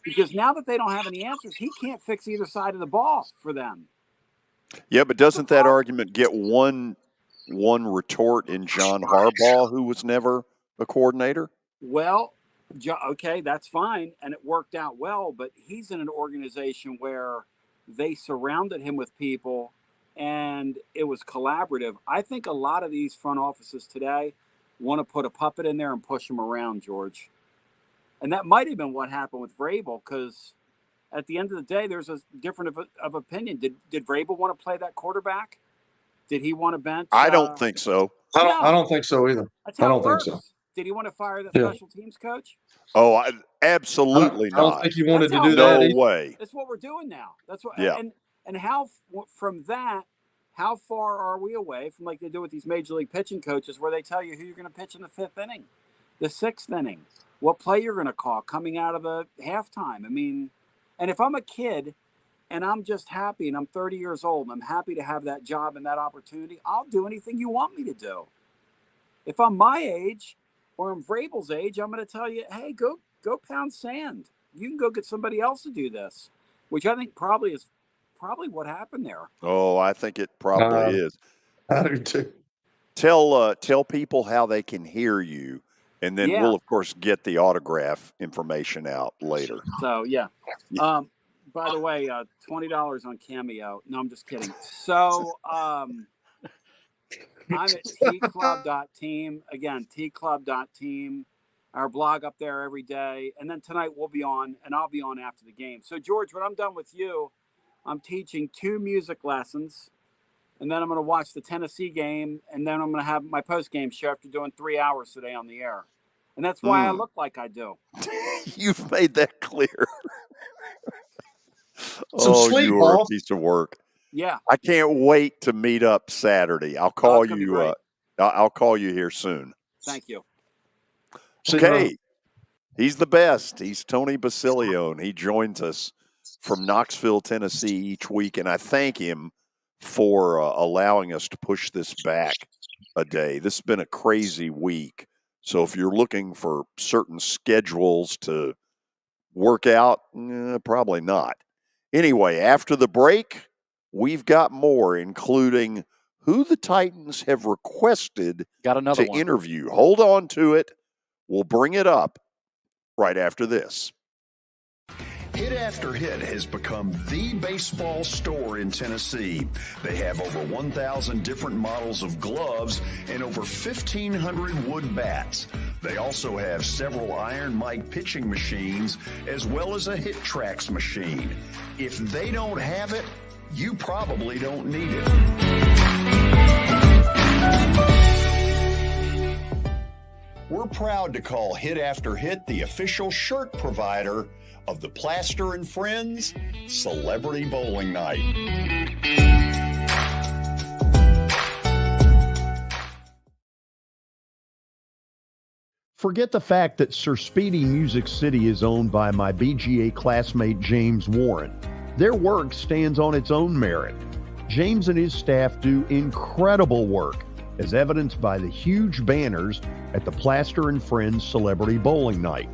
Because now that they don't have any answers, he can't fix either side of the ball for them. Yeah, but doesn't that argument get one retort in John Harbaugh, who was never a coordinator? Well, okay, that's fine, and it worked out well, but he's in an organization where they surrounded him with people, and it was collaborative. I think a lot of these front offices today want to put a puppet in there and push him around, George. And that might have been what happened with Vrabel, because at the end of the day, there's a different of opinion. Did Vrabel want to play that quarterback? Did he want to bench? I don't think so. I don't think so either. That's I how don't it think works. so. Did he want to fire the special teams coach? Oh, absolutely I don't not. think he wanted to do no that. No way. That's what we're doing now. That's what. Yeah. And how from that, how far are we away from like they do with these major league pitching coaches, where they tell you who you're going to pitch in the 5th inning, the 6th inning, what play you're going to call coming out of the halftime. I mean, and if I'm a kid and I'm just happy and I'm 30 years old and I'm happy to have that job and that opportunity, I'll do anything you want me to do. If I'm my age or I'm Vrabel's age, I'm going to tell you, hey, go pound sand. You can go get somebody else to do this, which I think is what happened there. Oh, I think it probably is. I do too. Tell people how they can hear you, and then we'll of course get the autograph information out later. So yeah. By the way, $20 on Cameo. No, I'm just kidding. So I'm at tclub.team. Again, tclub.team. Our blog up there every day. And then tonight we'll be on, and I'll be on after the game. So, George, when I'm done with you, I'm teaching 2 music lessons. And then I'm going to watch the Tennessee game. And then I'm going to have my post-game show after doing 3 hours today on the air. And that's why I look like I do. You've made that clear. Sleep, you're Paul. a piece of work. Yeah. I can't wait to meet up Saturday. I'll call you. I'll call you here soon. Thank you. Okay. He's the best. He's Tony Basilio, and he joins us from Knoxville, Tennessee each week. And I thank him for allowing us to push this back a day. This has been a crazy week. So if you're looking for certain schedules to work out, probably not. Anyway, after the break, we've got more, including who the Titans have requested to interview. Hold on to it. We'll bring it up right after this. Hit After Hit has become the baseball store in Tennessee. They have over 1,000 different models of gloves and over 1,500 wood bats. They also have several Iron Mike pitching machines as well as a Hit Tracks machine. If they don't have it, you probably don't need it. We're proud to call Hit After Hit the official shirt provider of the Plaster and Friends Celebrity Bowling Night. Forget the fact that Sir Speedy Music City is owned by my BGA classmate James Warren. Their work stands on its own merit. James and his staff do incredible work, as evidenced by the huge banners at the Plaster and Friends Celebrity Bowling Night.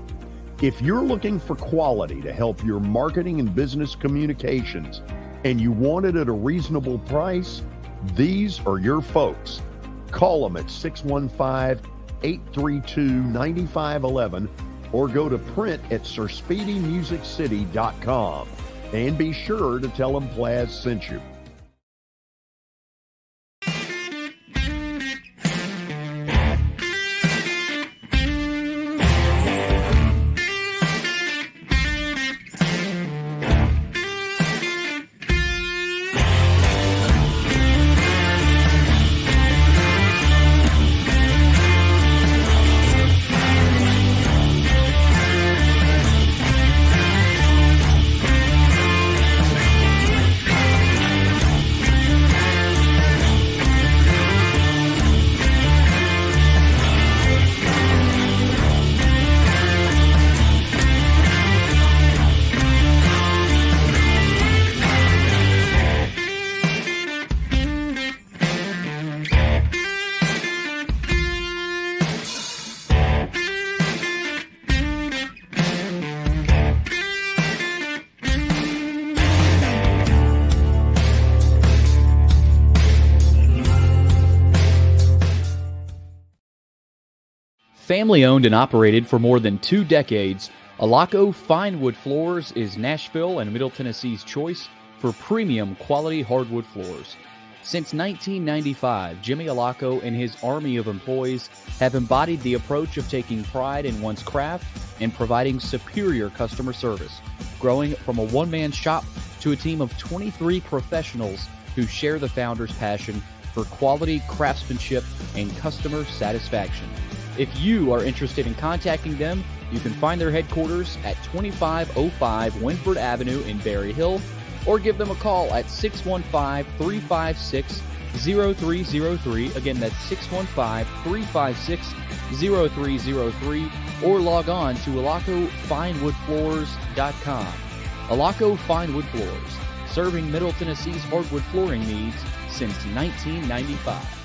If you're looking for quality to help your marketing and business communications, and you want it at a reasonable price, these are your folks. Call them at 615-832-9511 or go to print at sirspeedymusiccity.com. And be sure to tell them Plaz sent you. Family owned and operated for more than 2 decades, Alaco Fine Wood Floors is Nashville and Middle Tennessee's choice for premium quality hardwood floors. Since 1995, Jimmy Alaco and his army of employees have embodied the approach of taking pride in one's craft and providing superior customer service, growing from a one-man shop to a team of 23 professionals who share the founder's passion for quality craftsmanship and customer satisfaction. If you are interested in contacting them, you can find their headquarters at 2505 Winford Avenue in Berry Hill, or give them a call at 615-356-0303. Again, that's 615-356-0303, or log on to alacofinewoodfloors.com. Alaco Fine Wood Floors, serving Middle Tennessee's hardwood flooring needs since 1995.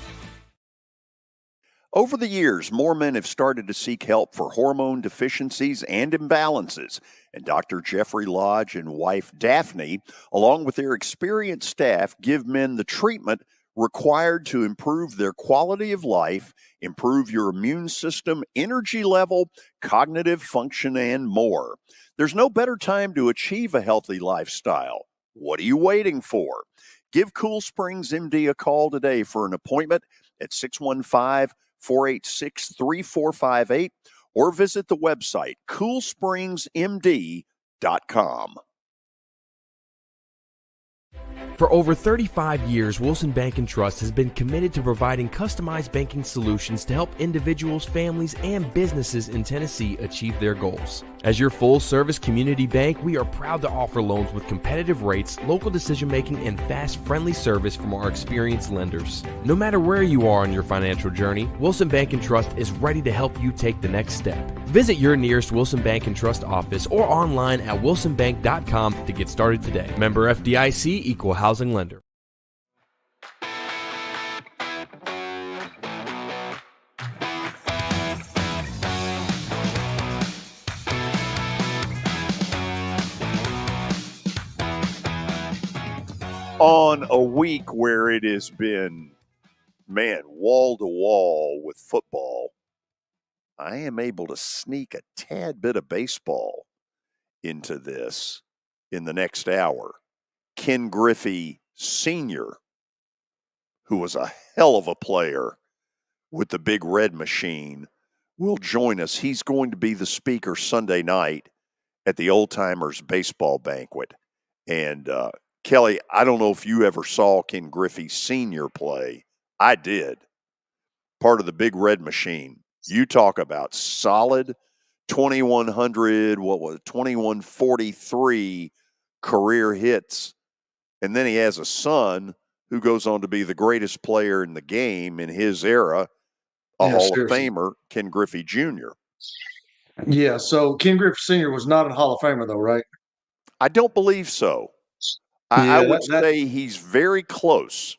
Over the years, more men have started to seek help for hormone deficiencies and imbalances, and Dr. Jeffrey Lodge and wife Daphne, along with their experienced staff, give men the treatment required to improve their quality of life, improve your immune system, energy level, cognitive function, and more. There's no better time to achieve a healthy lifestyle. What are you waiting for? Give Cool Springs MD a call today for an appointment at 615-486-3458, or visit the website coolspringsmd.com. For over 35 years, Wilson Bank & Trust has been committed to providing customized banking solutions to help individuals, families, and businesses in Tennessee achieve their goals. As your full-service community bank, we are proud to offer loans with competitive rates, local decision-making, and fast, friendly service from our experienced lenders. No matter where you are on your financial journey, Wilson Bank & Trust is ready to help you take the next step. Visit your nearest Wilson Bank & Trust office or online at wilsonbank.com to get started today. Member FDIC, Equal Housing Lender. On a week where it has been, man, wall to wall with football, I am able to sneak a tad bit of baseball into this in the next hour. Ken Griffey Sr., who was a hell of a player with the Big Red Machine, will join us. He's going to be the speaker Sunday night at the Old Timers Baseball Banquet. And Kelly, I don't know if you ever saw Ken Griffey Sr. play. I did. Part of the Big Red Machine. You talk about solid 2,100, 2,143 career hits. And then he has a son who goes on to be the greatest player in the game in his era, a Hall of Famer, Ken Griffey Jr. Yeah, so Ken Griffey Sr. was not a Hall of Famer, though, right? I don't believe so. I would say he's very close.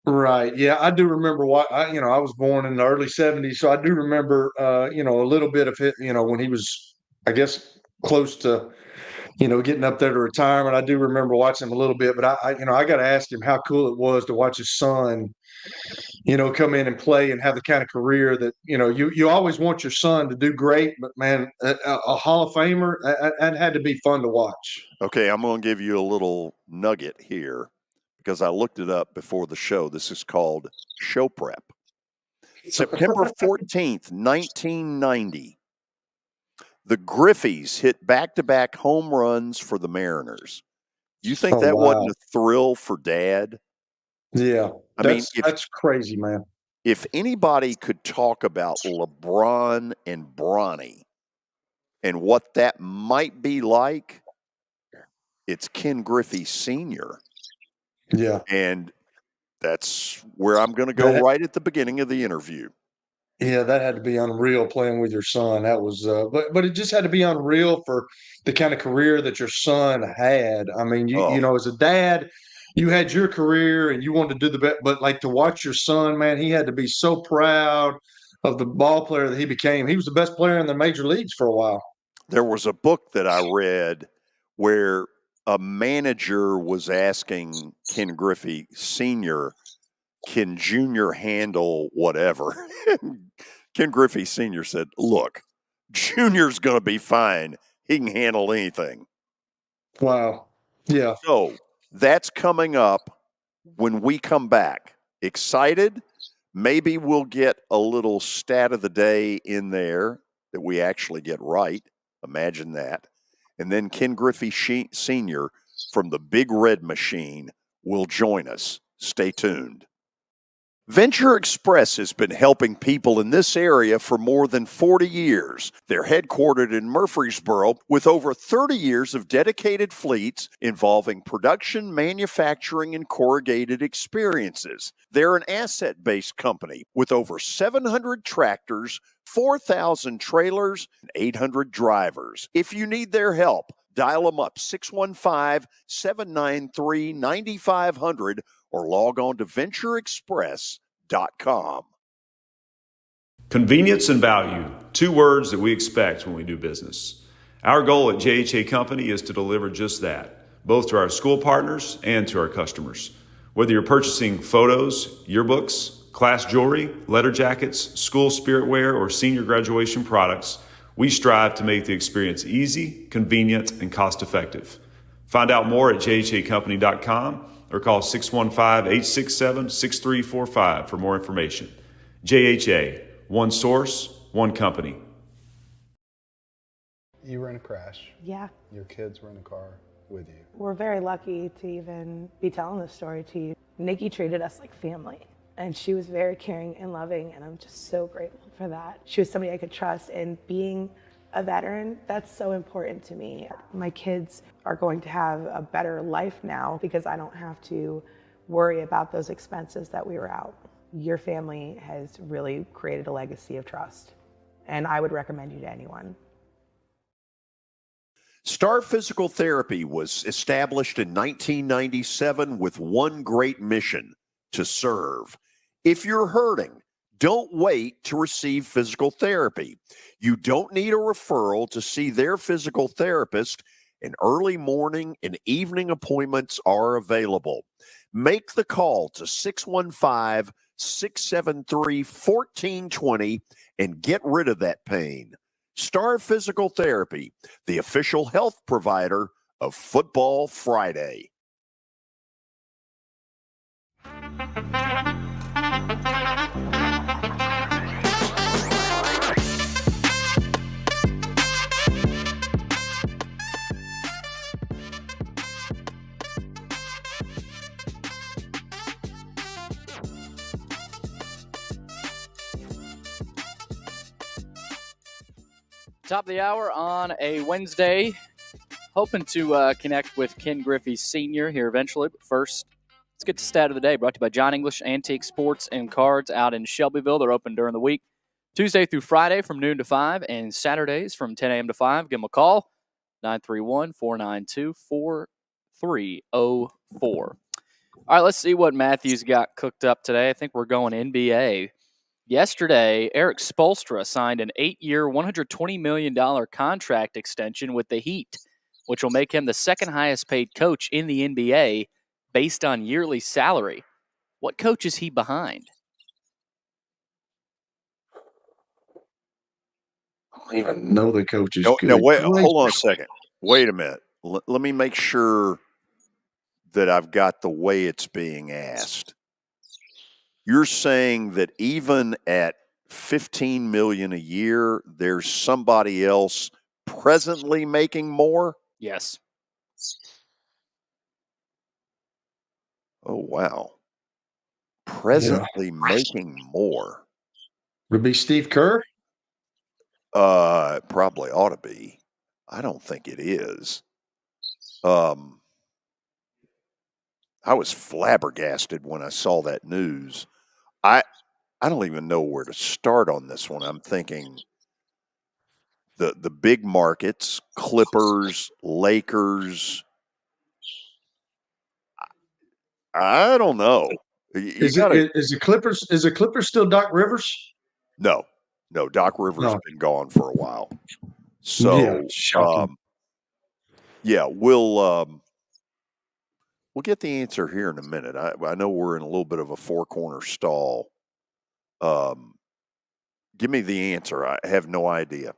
Right. Yeah, I do remember I was born in the early 70s, so I do remember, a little bit of it, when he was, I guess, close to, getting up there to retirement. I do remember watching him a little bit, but I got to ask him how cool it was to watch his son, come in and play and have the kind of career that, you always want your son to do great, but man, a Hall of Famer, that had to be fun to watch. Okay, I'm going to give you a little nugget here because I looked it up before the show. This is called Show Prep. September 14th, 1990, the Griffies hit back-to-back home runs for the Mariners. You think that wasn't a thrill for Dad? Yeah, that's crazy, man. If anybody could talk about LeBron and Bronny and what that might be like, it's Ken Griffey Sr. Yeah. And that's where I'm going to go right at the beginning of the interview. Yeah, that had to be unreal playing with your son. That was, but it just had to be unreal for the kind of career that your son had. I mean, you as a dad, you had your career and you wanted to do the best, but like to watch your son, man, he had to be so proud of the ball player that he became. He was the best player in the major leagues for a while. There was a book that I read where a manager was asking Ken Griffey Sr., can Junior handle whatever? Ken Griffey Sr. said, look, Junior's going to be fine. He can handle anything. Wow. Yeah. So that's coming up when we come back. Excited? Maybe we'll get a little stat of the day in there that we actually get right. Imagine that. And then Ken Griffey Sr. from the Big Red Machine will join us. Stay tuned. Venture Express has been helping people in this area for more than 40 years. They're headquartered in Murfreesboro with over 30 years of dedicated fleets involving production, manufacturing, and corrugated experiences. They're an asset-based company with over 700 tractors, 4,000 trailers, and 800 drivers. If you need their help, dial them up 615-793-9500 or log on to ventureexpress.com. Convenience and value, two words that we expect when we do business. Our goal at JHA Company is to deliver just that, both to our school partners and to our customers. Whether you're purchasing photos, yearbooks, class jewelry, letter jackets, school spirit wear, or senior graduation products, we strive to make the experience easy, convenient, and cost-effective. Find out more at jhacompany.com or call 615-867-6345 for more information. JHA, one source, one company. You were in a crash. Yeah. Your kids were in the car with you. We're very lucky to even be telling this story to you. Nikki treated us like family, and she was very caring and loving, and I'm just so grateful for that. She was somebody I could trust, and being a veteran, that's so important to me. My kids are going to have a better life now because I don't have to worry about those expenses that we were out. Your family has really created a legacy of trust, and I would recommend you to anyone. Star Physical Therapy was established in 1997 with one great mission: to serve. If you're hurting, don't wait to receive physical therapy. You don't need a referral to see their physical therapist, and early morning and evening appointments are available. Make the call to 615-673-1420 and get rid of that pain. Star Physical Therapy, the official health provider of Football Friday. Top of the hour on a Wednesday. Hoping to connect with Ken Griffey Sr. here eventually. But first, let's get to Stat of the Day, brought to you by John English Antique Sports and Cards out in Shelbyville. They're open during the week, Tuesday through Friday from noon to 5, and Saturdays from 10 a.m. to 5. Give them a call, 931-492-4304. All right, let's see what Matthew's got cooked up today. I think we're going NBA. Yesterday, Eric Spoelstra signed an 8-year, $120 million contract extension with the Heat, which will make him the second highest paid coach in the NBA based on yearly salary. What coach is he behind? I don't even know the coaches. No, wait, hold on a second. Wait a minute. Let me make sure that I've got the way it's being asked. You're saying that even at $15 million a year, there's somebody else presently making more? Yes. Oh, wow. Presently making more. Would it be Steve Kerr? Probably ought to be. I don't think it is. I was flabbergasted when I saw that news. I don't even know where to start on this one. I'm thinking the big markets, Clippers, Lakers. I don't know. Is the Clippers still Doc Rivers? No, Doc Rivers has been gone for a while. So we'll get the answer here in a minute. I know we're in a little bit of a four-corner stall. Give me the answer. I have no idea.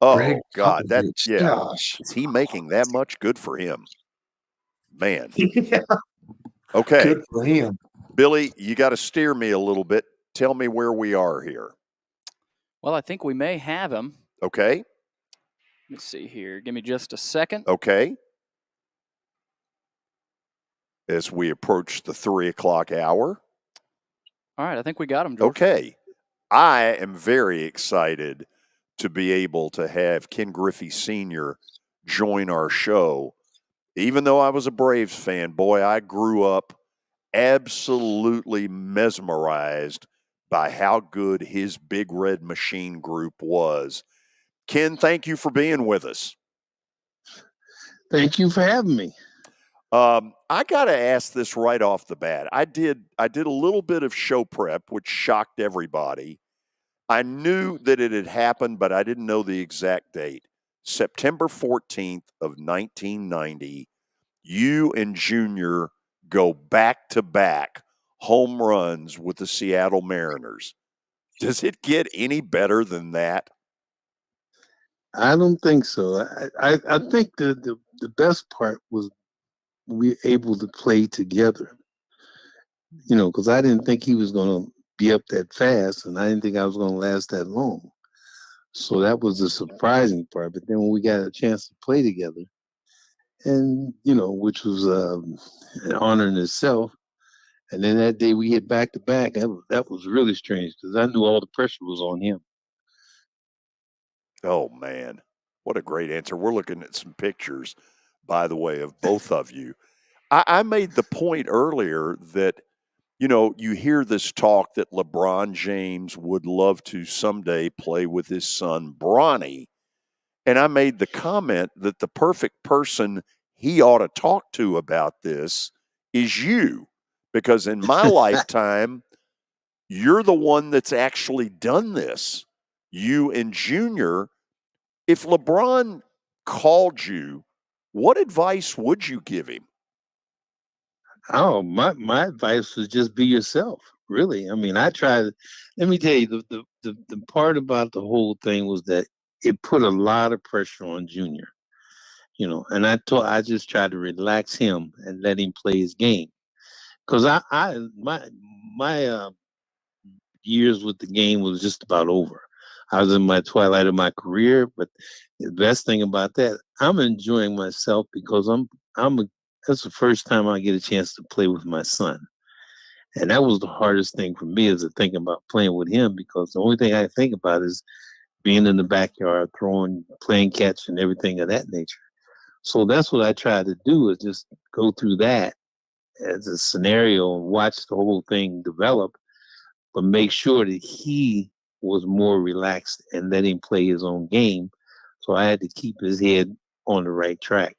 Oh, Greg God. Popovich. Gosh. Is he making that much? Good for him. Man. Yeah, Okay. good for him. Billy, you got to steer me a little bit. Tell me where we are here. Well, I think we may have him. Okay. Let's see here. Give me just a second. Okay. As we approach the 3 o'clock hour. All right, I think we got him, George. Okay. I am very excited to be able to have Ken Griffey Sr. join our show. Even though I was a Braves fan, boy, I grew up absolutely mesmerized by how good his Big Red Machine group was. Ken, thank you for being with us. Thank you for having me. I got to ask this right off the bat. I did a little bit of show prep, which shocked everybody. I knew that it had happened, but I didn't know the exact date. September 14th of 1990, you and Junior go back-to-back home runs with the Seattle Mariners. Does it get any better than that? I don't think so. I think the best part was we were able to play together. Because I didn't think he was going to be up that fast, and I didn't think I was going to last that long. So that was the surprising part. But then when we got a chance to play together, and which was an honor in itself. And then that day we hit back to back. That was really strange because I knew all the pressure was on him. Oh, man. What a great answer. We're looking at some pictures, by the way, of both of you. I made the point earlier that, you hear this talk that LeBron James would love to someday play with his son, Bronny. And I made the comment that the perfect person he ought to talk to about this is you. Because in my lifetime, you're the one that's actually done this. You and Junior. If LeBron called you, what advice would you give him? Oh, my advice was just be yourself. Really, I mean, I tried. Let me tell you, the part about the whole thing was that it put a lot of pressure on Junior. And I just tried to relax him and let him play his game. Because my years with the game was just about over. I was in my twilight of my career, but the best thing about that, I'm enjoying myself because that's the first time I get a chance to play with my son. And that was the hardest thing for me is to think about playing with him because the only thing I think about is being in the backyard, throwing, playing catch and everything of that nature. So that's what I tried to do is just go through that as a scenario and watch the whole thing develop, but make sure that he was more relaxed and let him play his own game. So I had to keep his head on the right track.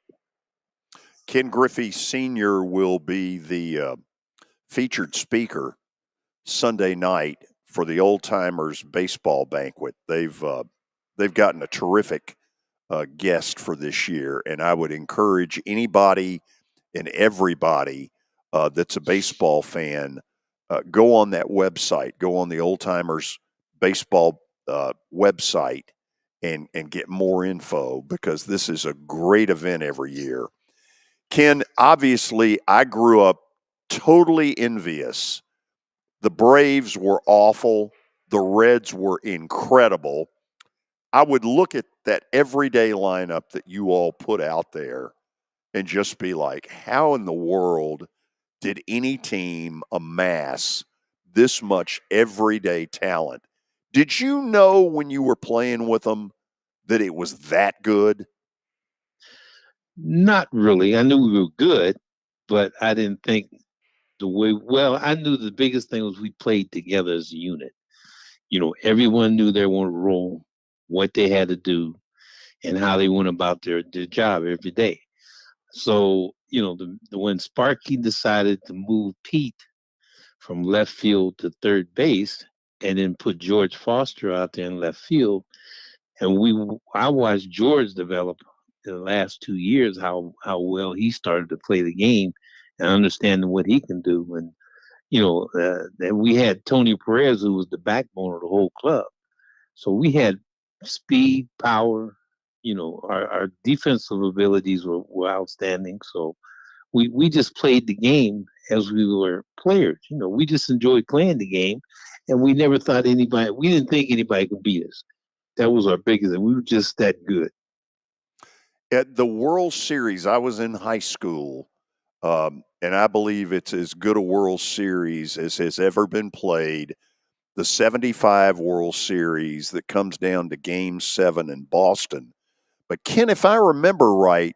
Ken Griffey Sr. will be the featured speaker Sunday night for the Old Timers baseball banquet. They've gotten a terrific guest for this year, and I would encourage anybody and everybody that's a baseball fan, go on that website, go on the Old Timers baseball website and get more info because this is a great event every year. Ken, obviously, I grew up totally envious. The Braves were awful. The Reds were incredible. I would look at that everyday lineup that you all put out there and just be like, how in the world did any team amass this much everyday talent? Did you know when you were playing with them that it was that good? Not really. I knew we were good, but I didn't think I knew the biggest thing was we played together as a unit. Everyone knew their own role, what they had to do, and how they went about their job every day. So, when Sparky decided to move Pete from left field to third base and then put George Foster out there in left field, and I watched George develop in the last 2 years how well he started to play the game and understanding what he can do. And then we had Tony Perez, who was the backbone of the whole club. So we had speed, power. Our defensive abilities were outstanding. So we just played the game as we were players. We just enjoyed playing the game, and we never thought we didn't think anybody could beat us. That was our biggest thing. We were just that good. At the World Series, I was in high school, and I believe it's as good a World Series as has ever been played. The 75 World Series that comes down to Game 7 in Boston. But Ken, if I remember right,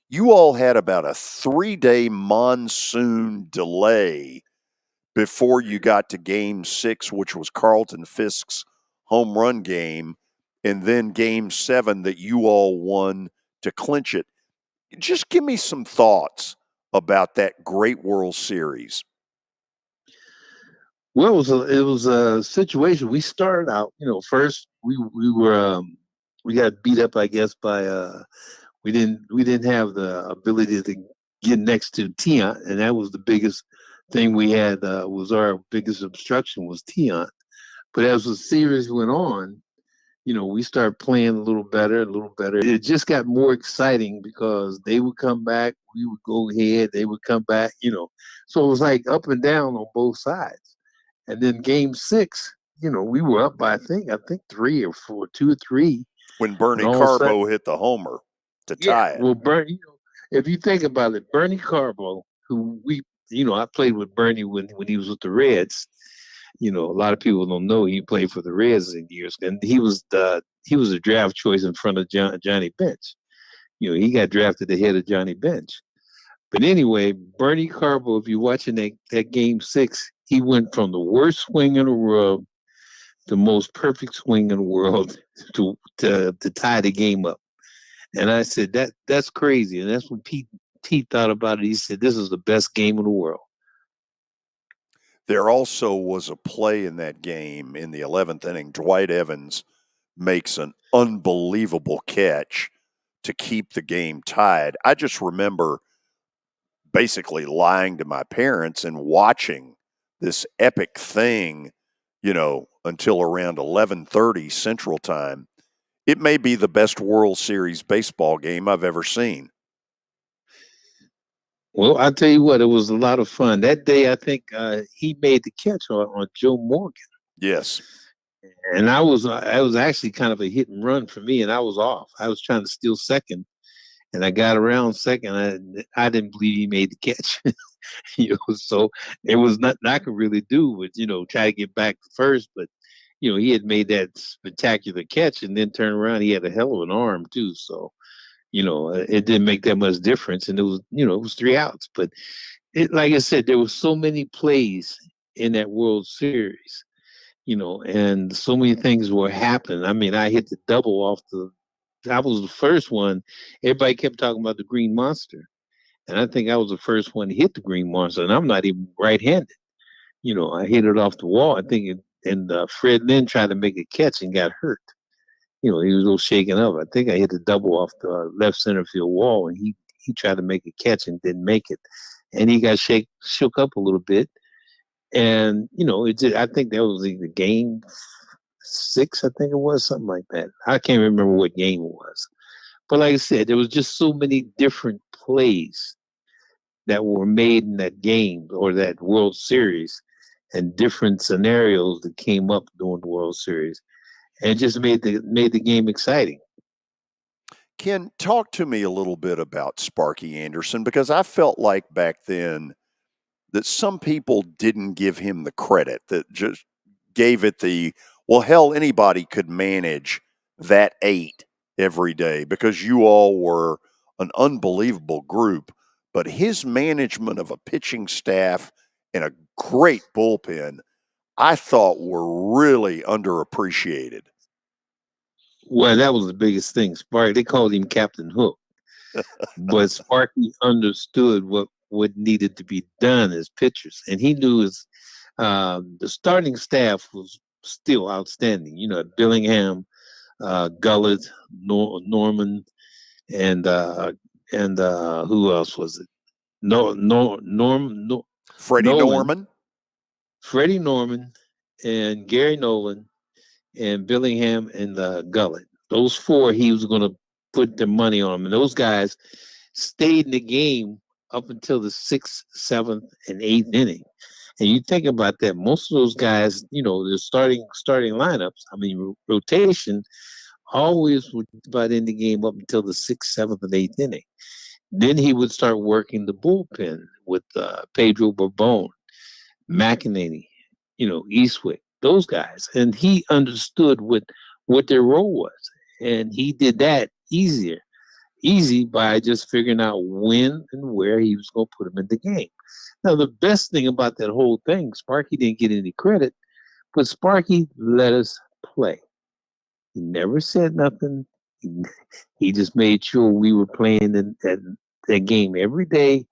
you all had about a 3-day monsoon delay before you got to Game 6, which was Carlton Fisk's home run game, and then Game 7 that you all won to clinch it. Just give me some thoughts about that great World Series. Well, it was a situation. We started out, first we got beat up, I guess, by we didn't have the ability to get next to Tiant, and that was the biggest thing we had. Was our biggest obstruction was Tiant. But as the series went on, we started playing a little better. It just got more exciting because they would come back, we would go ahead, they would come back, So it was like up and down on both sides. And then Game 6, we were up by I think 3 or 4, 2 or 3. When Bernie Carbo hit the homer to tie it. Well, Bernie, if you think about it, Bernie Carbo, who I played with Bernie when he was with the Reds. A lot of people don't know he played for the Reds in years, and he was a draft choice in front of Johnny Bench. He got drafted ahead of Johnny Bench. But anyway, Bernie Carbo, if you're watching that Game 6, he went from the worst swing in the world, the most perfect swing in the world, to tie the game up. And I said that's crazy, and that's when Pete thought about it. He said this is the best game in the world. There also was a play in that game in the 11th inning. Dwight Evans makes an unbelievable catch to keep the game tied. I just remember basically lying to my parents and watching this epic thing, until around 11:30 Central Time. It may be the best World Series baseball game I've ever seen. Well, I'll tell you what, it was a lot of fun. That day, I think he made the catch on Joe Morgan. Yes. And I was actually kind of a hit and run for me, and I was off. I was trying to steal second, and I got around second. I didn't believe he made the catch. So there was nothing I could really do with, try to get back to first. But, he had made that spectacular catch and then turned around. He had a hell of an arm, too. So, it didn't make that much difference. And it was 3 outs. But like I said, there were so many plays in that World Series, and so many things were happening. I mean, I hit the double off I was the first one. Everybody kept talking about the Green Monster. And I think I was the first one to hit the Green Monster. And I'm not even right-handed. I hit it off the wall. I think and Fred Lynn tried to make a catch and got hurt. He was a little shaken up. I think I hit the double off the left center field wall, and he tried to make a catch and didn't make it. And he got shook up a little bit. And, I think that was either Game 6, I think it was, something like that. I can't remember what game it was. But like I said, there was just so many different plays that were made in that game or that World Series and different scenarios that came up during the World Series. And it just made the game exciting. Ken, talk to me a little bit about Sparky Anderson, because I felt like back then that some people didn't give him the credit, that just gave it well, hell, anybody could manage that 8 every day because you all were an unbelievable group. But his management of a pitching staff and a great bullpen, I thought were really underappreciated. Well, that was the biggest thing. Sparky, they called him Captain Hook. But Sparky understood what needed to be done as pitchers. And he knew the starting staff was still outstanding. Billingham, Gullett, Norman, and who else was it? Freddie Norman. Freddie Norman and Gary Nolan and Billingham and Gullett. Those four, he was going to put their money on them. And those guys stayed in the game up until the 6th, 7th, and 8th inning. And you think about that, most of those guys, they're starting lineups. I mean, rotation always would about in the game up until the 6th, 7th, and 8th inning. Then he would start working the bullpen with Pedro Bourbon, McEnany, Eastwick, those guys. And he understood what their role was. And he did that easy by just figuring out when and where he was going to put them in the game. Now, the best thing about that whole thing, Sparky didn't get any credit, but Sparky let us play. He never said nothing. He just made sure we were playing that game every day.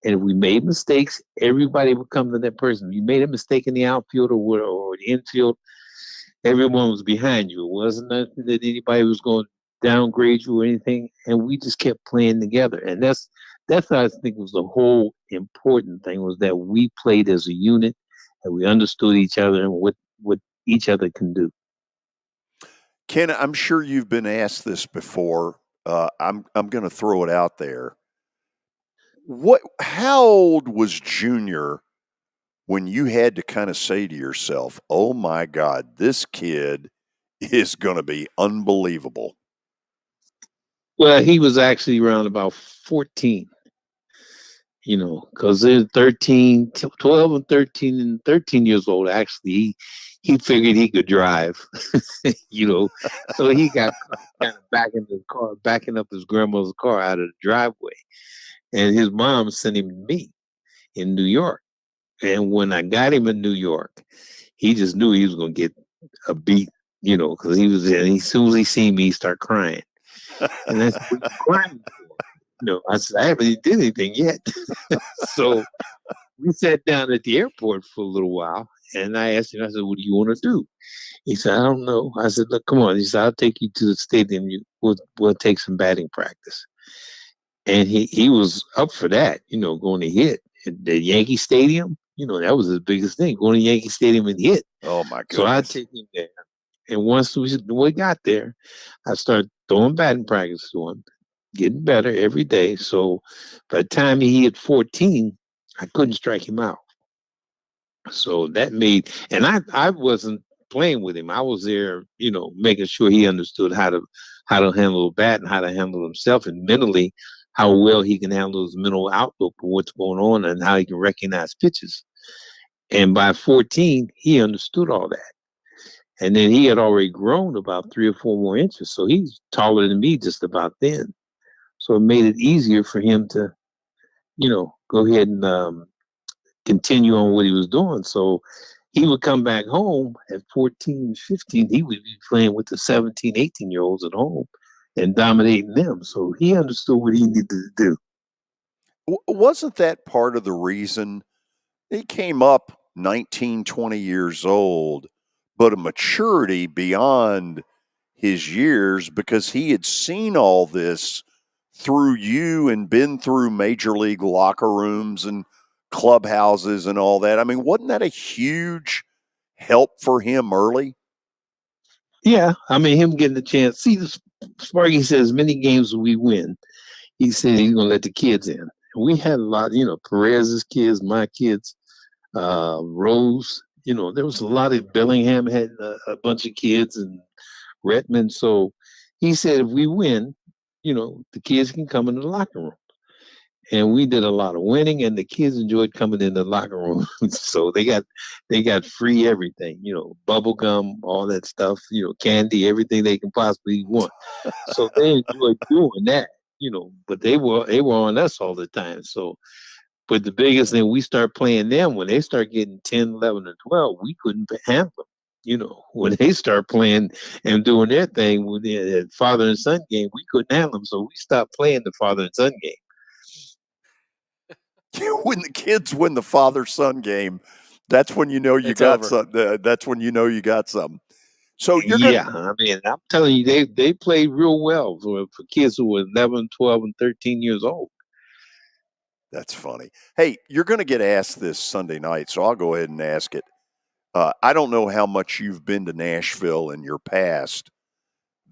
And if we made mistakes, everybody would come to that person. If you made a mistake in the outfield or the infield, everyone was behind you. It wasn't nothing that anybody was going to downgrade you or anything. And we just kept playing together. And that's what I think was the whole important thing, was that we played as a unit and we understood each other and what each other can do. Ken, I'm sure you've been asked this before. I'm going to throw it out there. How old was Junior when you had to kind of say to yourself, oh my God, this kid is going to be unbelievable? Well, he was actually around about 14, because they're 12 and 13 years old. Actually, he figured he could drive, so he got kind of backing up his grandmother's car out of the driveway. And his mom sent him to me in New York. And when I got him in New York, he just knew he was going to get a beat, because he was there. And as soon as he seen me, he started crying. And that's what you crying for. I said, I haven't did anything yet. So we sat down at the airport for a little while. And I asked him, I said, what do you want to do? He said, I don't know. I said, look, come on. He said, I'll take you to the stadium. We'll take some batting practice. And he was up for that, going to hit at the Yankee Stadium. That was his biggest thing, going to Yankee Stadium and hit. Oh, my goodness. So I take him there. And once we got there, I started throwing batting practice to him, getting better every day. So by the time he hit 14, I couldn't strike him out. So that made, and I wasn't playing with him. I was there, making sure he understood how to handle a bat and how to handle himself, and mentally how well he can handle his mental outlook for what's going on and how he can recognize pitches. And by 14, he understood all that. And then he had already grown about 3 or 4 more inches. So he's taller than me just about then. So it made it easier for him to, go ahead and continue on what he was doing. So he would come back home at 14, 15. He would be playing with the 17, 18-year-olds at home and dominating them. So he understood what he needed to do. Wasn't that part of the reason he came up 19, 20 years old, but a maturity beyond his years, because he had seen all this through you and been through major league locker rooms and clubhouses and all that? I mean, wasn't that a huge help for him early? Yeah, I mean, him getting the chance. See, Sparky says, many games we win, he said he's going to let the kids in. And we had a lot, Perez's kids, my kids, Rose, there was a lot of, Bellingham had a bunch of kids, and Redmond. So he said, if we win, the kids can come into the locker room. And we did a lot of winning, and the kids enjoyed coming in the locker room. So they got free everything, bubble gum, all that stuff, candy, everything they can possibly want. So they enjoyed doing that, but they were on us all the time. So, but the biggest thing, we start playing them when they start getting 10, 11, and 12, we couldn't handle them. When they start playing and doing their thing with the father and son game, we couldn't handle them. So we stopped playing the father and son game. When the kids win the father-son game, that's when you know you got something. That's when you know you got something. So I mean, I'm telling you, they played real well for kids who were 11, 12, and 13 years old. That's funny. Hey, you're going to get asked this Sunday night, so I'll go ahead and ask it. I don't know how much you've been to Nashville in your past.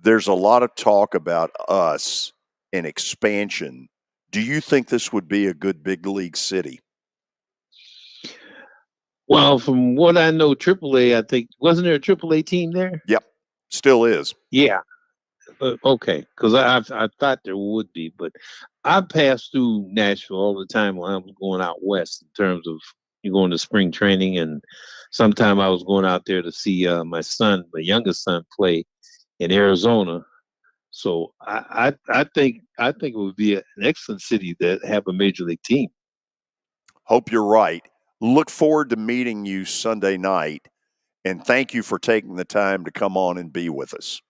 There's a lot of talk about us and expansion. Do you think this would be a good big league city? Well, from what I know, AAA, I think, wasn't there a AAA team there? Yep, still is. Yeah. Okay, because I thought there would be, but I pass through Nashville all the time when I'm going out west in terms of you going to spring training, and sometime I was going out there to see my youngest son, play in Arizona. So I think it would be an excellent city that have a major league team. Hope you're right. Look forward to meeting you Sunday night, and thank you for taking the time to come on and be with us.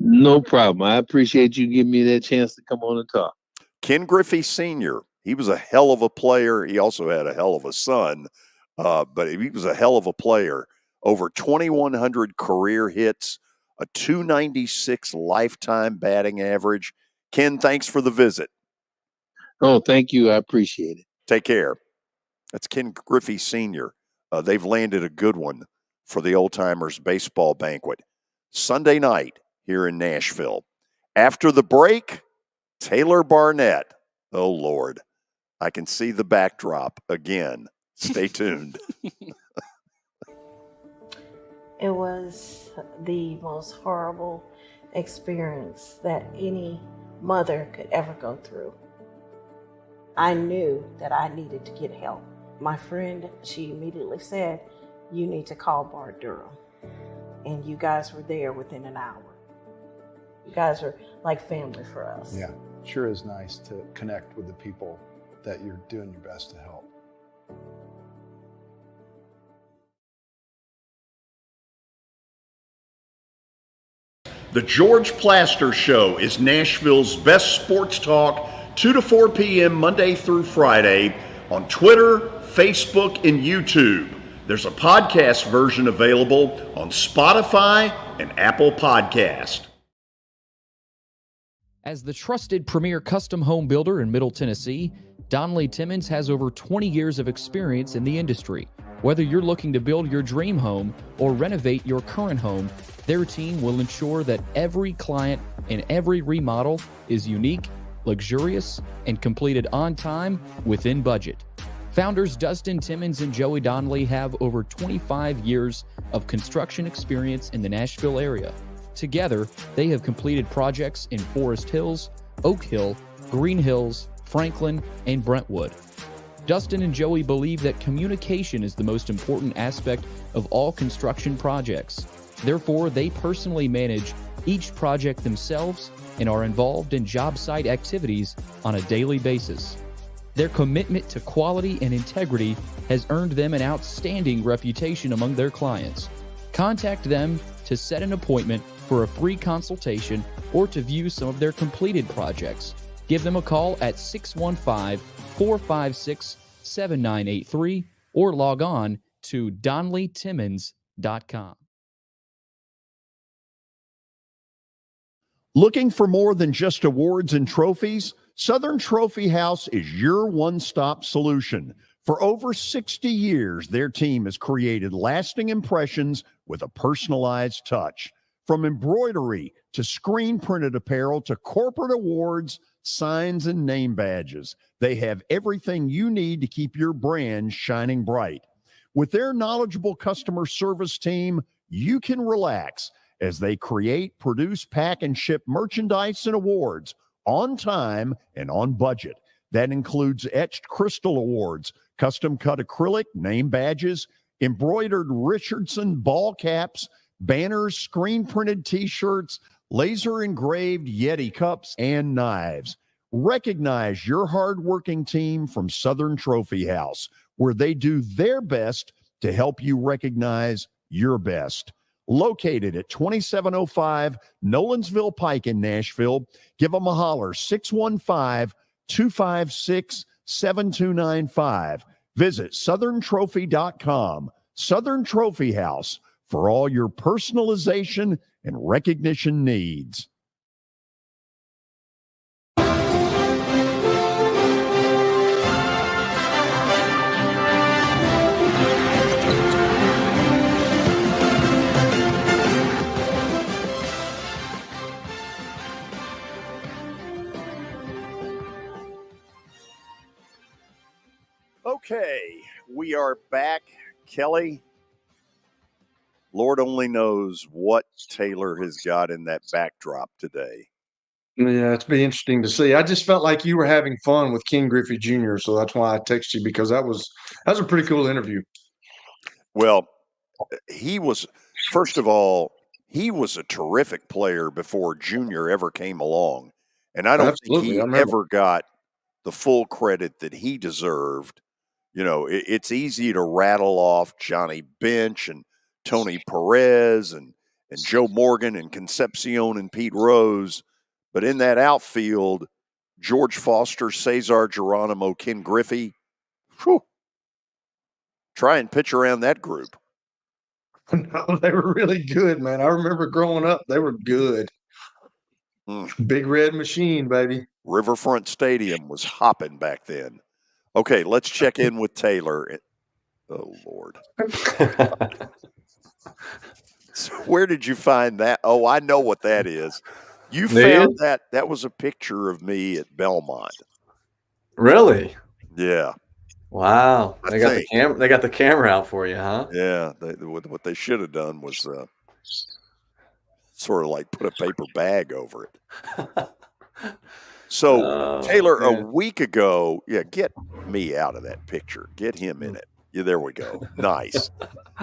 No problem. I appreciate you giving me that chance to come on and talk. Ken Griffey Sr., he was a hell of a player. He also had a hell of a son, but he was a hell of a player. Over 2,100 career hits, a 296 lifetime batting average. Ken, thanks for the visit. Oh, thank you. I appreciate it. Take care. That's Ken Griffey Sr. They've landed a good one for the Old Timers Baseball Banquet. Sunday night here in Nashville. After the break, Taylor Barnette. Oh, Lord. I can see the backdrop again. Stay tuned. It was the most horrible experience that any mother could ever go through. I knew that I needed to get help. My friend, she immediately said, "You need to call Bart Durham." And you guys were there within an hour. You guys are like family for us. Yeah, sure is nice to connect with the people that you're doing your best to help. The George Plaster Show is Nashville's best sports talk, 2 to 4 p.m. Monday through Friday on Twitter, Facebook, and YouTube. There's a podcast version available on Spotify and Apple Podcast. As the trusted premier custom home builder in Middle Tennessee, Donnelly Timmons has over 20 years of experience in the industry. Whether you're looking to build your dream home or renovate your current home, their team will ensure that every client and every remodel is unique, luxurious, and completed on time within budget. Founders Dustin Timmons and Joey Donnelly have over 25 years of construction experience in the Nashville area. Together, they have completed projects in Forest Hills, Oak Hill, Green Hills, Franklin, and Brentwood. Dustin and Joey believe that communication is the most important aspect of all construction projects. Therefore, they personally manage each project themselves and are involved in job site activities on a daily basis. Their commitment to quality and integrity has earned them an outstanding reputation among their clients. Contact them to set an appointment for a free consultation or to view some of their completed projects. Give them a call at 615-456-7983 or log on to DonnellyTimmons.com. Looking for more than just awards and trophies? Southern Trophy House is your one-stop solution. For over 60 years, their team has created lasting impressions with a personalized touch. From embroidery to screen-printed apparel to corporate awards, signs, and name badges, they have everything you need to keep your brand shining bright. With their knowledgeable customer service team, you can relax as they create, produce, pack, and ship merchandise and awards on time and on budget. That includes etched crystal awards, custom-cut acrylic, name badges, embroidered Richardson ball caps, banners, screen-printed T-shirts, laser-engraved Yeti cups, and knives. Recognize your hard-working team from Southern Trophy House, where they do their best to help you recognize your best. Located at 2705 Nolensville Pike in Nashville, give them a holler, 615-256-7295. Visit southerntrophy.com. Southern Trophy House, for all your personalization and recognition needs. Okay, we are back. Kelly, Lord only knows what Taylor has got in that backdrop today. Yeah, it's be interesting to see. I just felt like you were having fun with King Griffey Jr., so that's why I texted you, because that was a pretty cool interview. Well, he was, first of all, he was a terrific player before Junior ever came along. And I don't Absolutely, I think he remember. ever got the full credit that he deserved. You know, it's easy to rattle off Johnny Bench and Tony Perez and Joe Morgan and Concepcion and Pete Rose. But in that outfield, George Foster, Cesar Geronimo, Ken Griffey, whew, try and pitch around that group. No, they were really good, man. I remember growing up, they were good. Big Red Machine, baby. Riverfront Stadium was hopping back then. Okay, let's check in with Taylor. Oh, Lord. So where did you find that? Oh, I know what that is. You found that. That was a picture of me at Belmont. Really? Yeah. Wow. I They got think. the camera. They got the camera out for you, huh? Yeah. What they should have done was sort of like put a paper bag over it. So Taylor, a week ago, get me out of that picture. Get him in it. Yeah, there we go. Nice.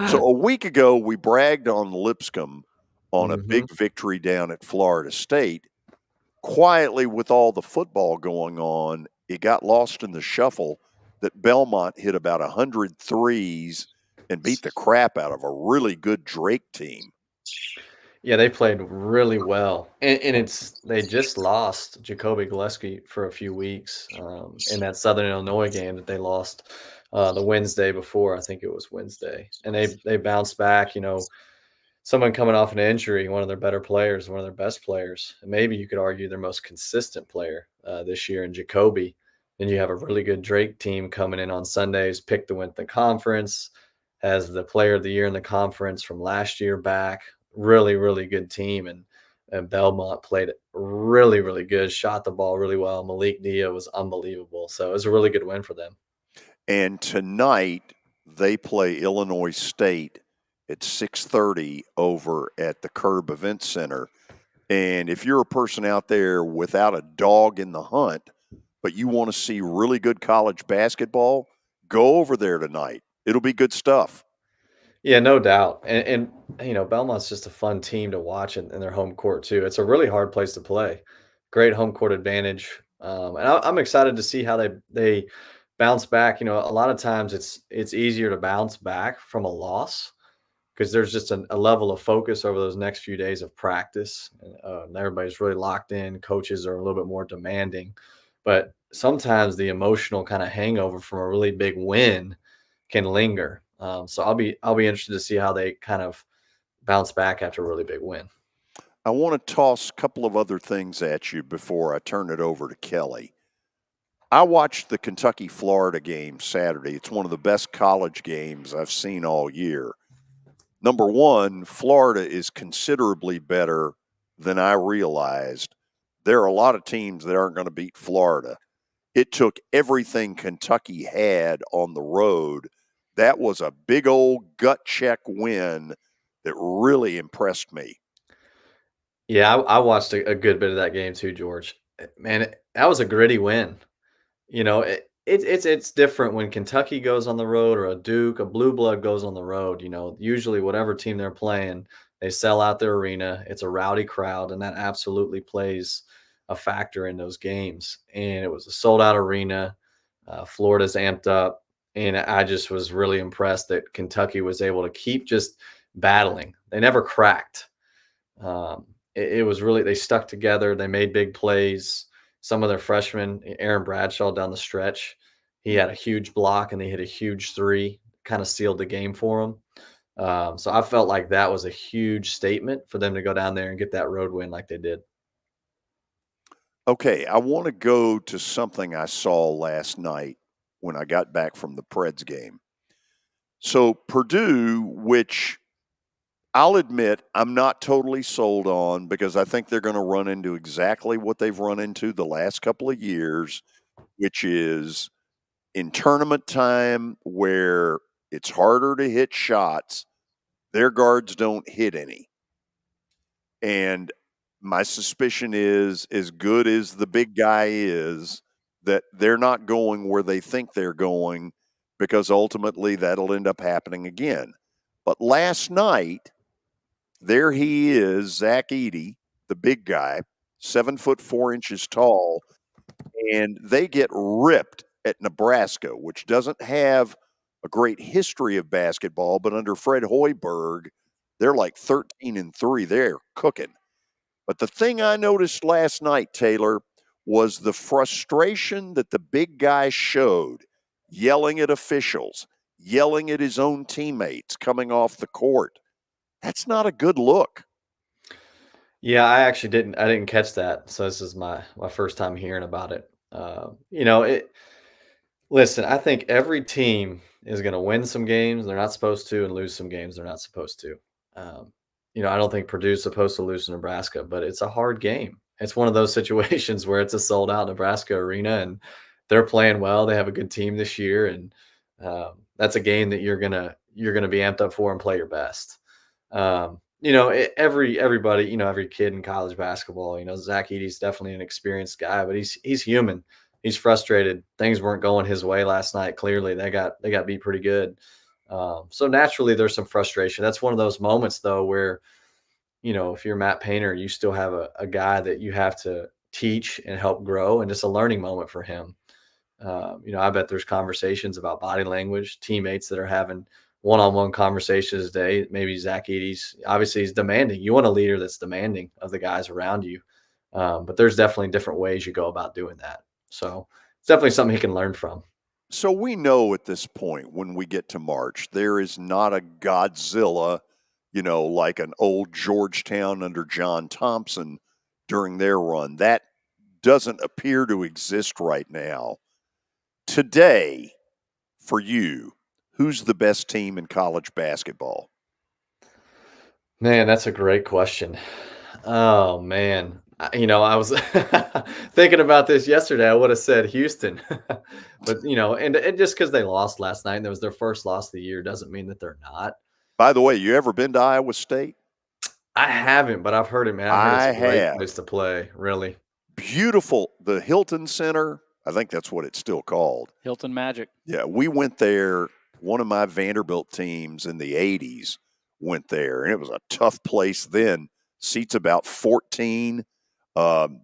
So a week ago, we bragged on Lipscomb on a big victory down at Florida State. Quietly, with all the football going on, it got lost in the shuffle that Belmont hit about 100 threes and beat the crap out of a really good Drake team. Yeah, they played really well, and they just lost Jacoby Gillespie for a few weeks in that Southern Illinois game that they lost the Wednesday before. I think it was Wednesday, and they bounced back. You know, someone coming off an injury, one of their better players, one of their best players, and maybe you could argue their most consistent player this year in Jacoby. Then you have a really good Drake team coming in on Sundays, picked to win the conference, has the player of the year in the conference from last year back. Really, really good team. And Belmont played really, really good, shot the ball really well. Malik Dia was unbelievable. So it was a really good win for them. And tonight they play Illinois State at 6:30 over at the Curb Event Center. And if you're a person out there without a dog in the hunt, but you want to see really good college basketball, go over there tonight. It'll be good stuff. Yeah, no doubt. And you know, Belmont's just a fun team to watch in their home court too. It's a really hard place to play. Great home court advantage. And I'm excited to see how they bounce back. You know, a lot of times it's easier to bounce back from a loss because there's just a level of focus over those next few days of practice. And everybody's really locked in. Coaches are a little bit more demanding, but sometimes the emotional kind of hangover from a really big win can linger. So I'll be interested to see how they kind of bounce back after a really big win. I want to toss a couple of other things at you before I turn it over to Kelly. I watched the Kentucky-Florida game Saturday. It's one of the best college games I've seen all year. Number one, Florida is considerably better than I realized. There are a lot of teams that aren't going to beat Florida. It took everything Kentucky had on the road. That was a big old gut check win that really impressed me. Yeah, I watched a good bit of that game too, George. Man, that was a gritty win. You know, it's different when Kentucky goes on the road or a Duke, a blue blood goes on the road. You know, usually whatever team they're playing, they sell out their arena. It's a rowdy crowd, and that absolutely plays a factor in those games. And it was a sold out arena. Florida's amped up, and I just was really impressed that Kentucky was able to keep just battling. They never cracked. It was really, they stuck together. They made big plays. Some of their freshmen, Aaron Bradshaw down the stretch, he had a huge block and they hit a huge three, kind of sealed the game for them. So I felt like that was a huge statement for them to go down there and get that road win like they did. Okay, I want to go to something I saw last night when I got back from the Preds game. So Purdue, which I'll admit I'm not totally sold on because I think they're going to run into exactly what they've run into the last couple of years, which is in tournament time where it's harder to hit shots, their guards don't hit any. And my suspicion is, as good as the big guy is, that they're not going where they think they're going, because ultimately that'll end up happening again. But last night, there he is, Zach Edey, the big guy, 7'4" tall, and they get ripped at Nebraska, which doesn't have a great history of basketball, but under Fred Hoiberg, they're like 13-3. They're cooking. But the thing I noticed last night, Taylor, was the frustration that the big guy showed, yelling at officials, yelling at his own teammates coming off the court. That's not a good look. Yeah, I actually didn't catch that. So this is my first time hearing about it. You know, listen, I think every team is going to win some games they're not supposed to and lose some games they're not supposed to. You know, I don't think Purdue's supposed to lose to Nebraska, but it's a hard game. It's one of those situations where it's a sold out Nebraska arena and they're playing well. They have a good team this year, and that's a game that you're gonna be amped up for and play your best. You know, everybody, you know, every kid in college basketball, you know, Zach Edey's definitely an experienced guy, but he's human. He's frustrated. Things weren't going his way last night. Clearly, they got beat pretty good. So naturally, there's some frustration. That's one of those moments, though, where, you know, if you're Matt Painter, you still have a guy that you have to teach and help grow, and just a learning moment for him. You know, I bet there's conversations about body language, teammates that are having one-on-one conversations today. Maybe Zach Edey's, obviously he's demanding. You want a leader that's demanding of the guys around you. But there's definitely different ways you go about doing that. So it's definitely something he can learn from. So we know at this point, when we get to March, there is not a Godzilla, you know, like an old Georgetown under John Thompson during their run. That doesn't appear to exist right now. Today, for you, who's the best team in college basketball? Man, that's a great question. Oh, man. You know, I was thinking about this yesterday. I would have said Houston. But, you know, and just because they lost last night and that was their first loss of the year doesn't mean that they're not. By the way, you ever been to Iowa State? I haven't, but I've heard it, man. I've heard it's a great place to play, really. Beautiful. The Hilton Center, I think that's what it's still called. Hilton Magic. Yeah, we went there. One of my Vanderbilt teams in the 80s went there, and it was a tough place then. Seats about 14.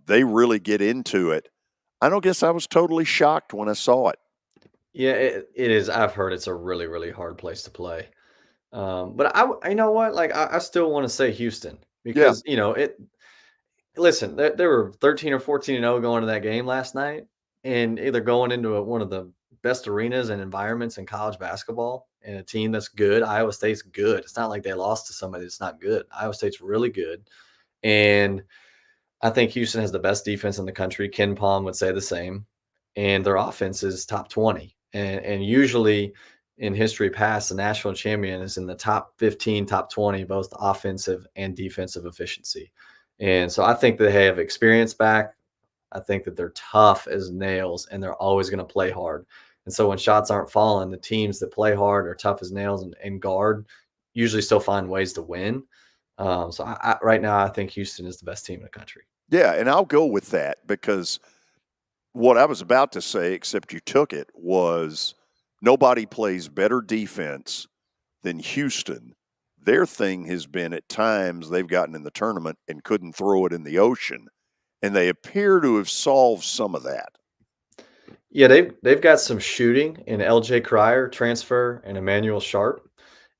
They really get into it. I don't guess I was totally shocked when I saw it. Yeah, it is. I've heard it's a really, really hard place to play. But you know what? Like, I still want to say Houston because, you know, listen, they were 13 or 14-0 going to that game last night, and either going into one of the best arenas and environments in college basketball, and a team that's good. Iowa State's good. It's not like they lost to somebody that's not good. Iowa State's really good. And I think Houston has the best defense in the country. Ken Palm would say the same. And their offense is top 20. And usually in history past, the national champion is in the top 15, top 20, both offensive and defensive efficiency. And so I think that they have experience back. I think that they're tough as nails, and they're always going to play hard. And so when shots aren't falling, the teams that play hard are tough as nails and guard usually still find ways to win. So right now, I think Houston is the best team in the country. Yeah, and I'll go with that because what I was about to say, except you took it, was nobody plays better defense than Houston. Their thing has been at times they've gotten in the tournament and couldn't throw it in the ocean, and they appear to have solved some of that. Yeah, they've got some shooting in L.J. Cryer transfer and Emmanuel Sharp,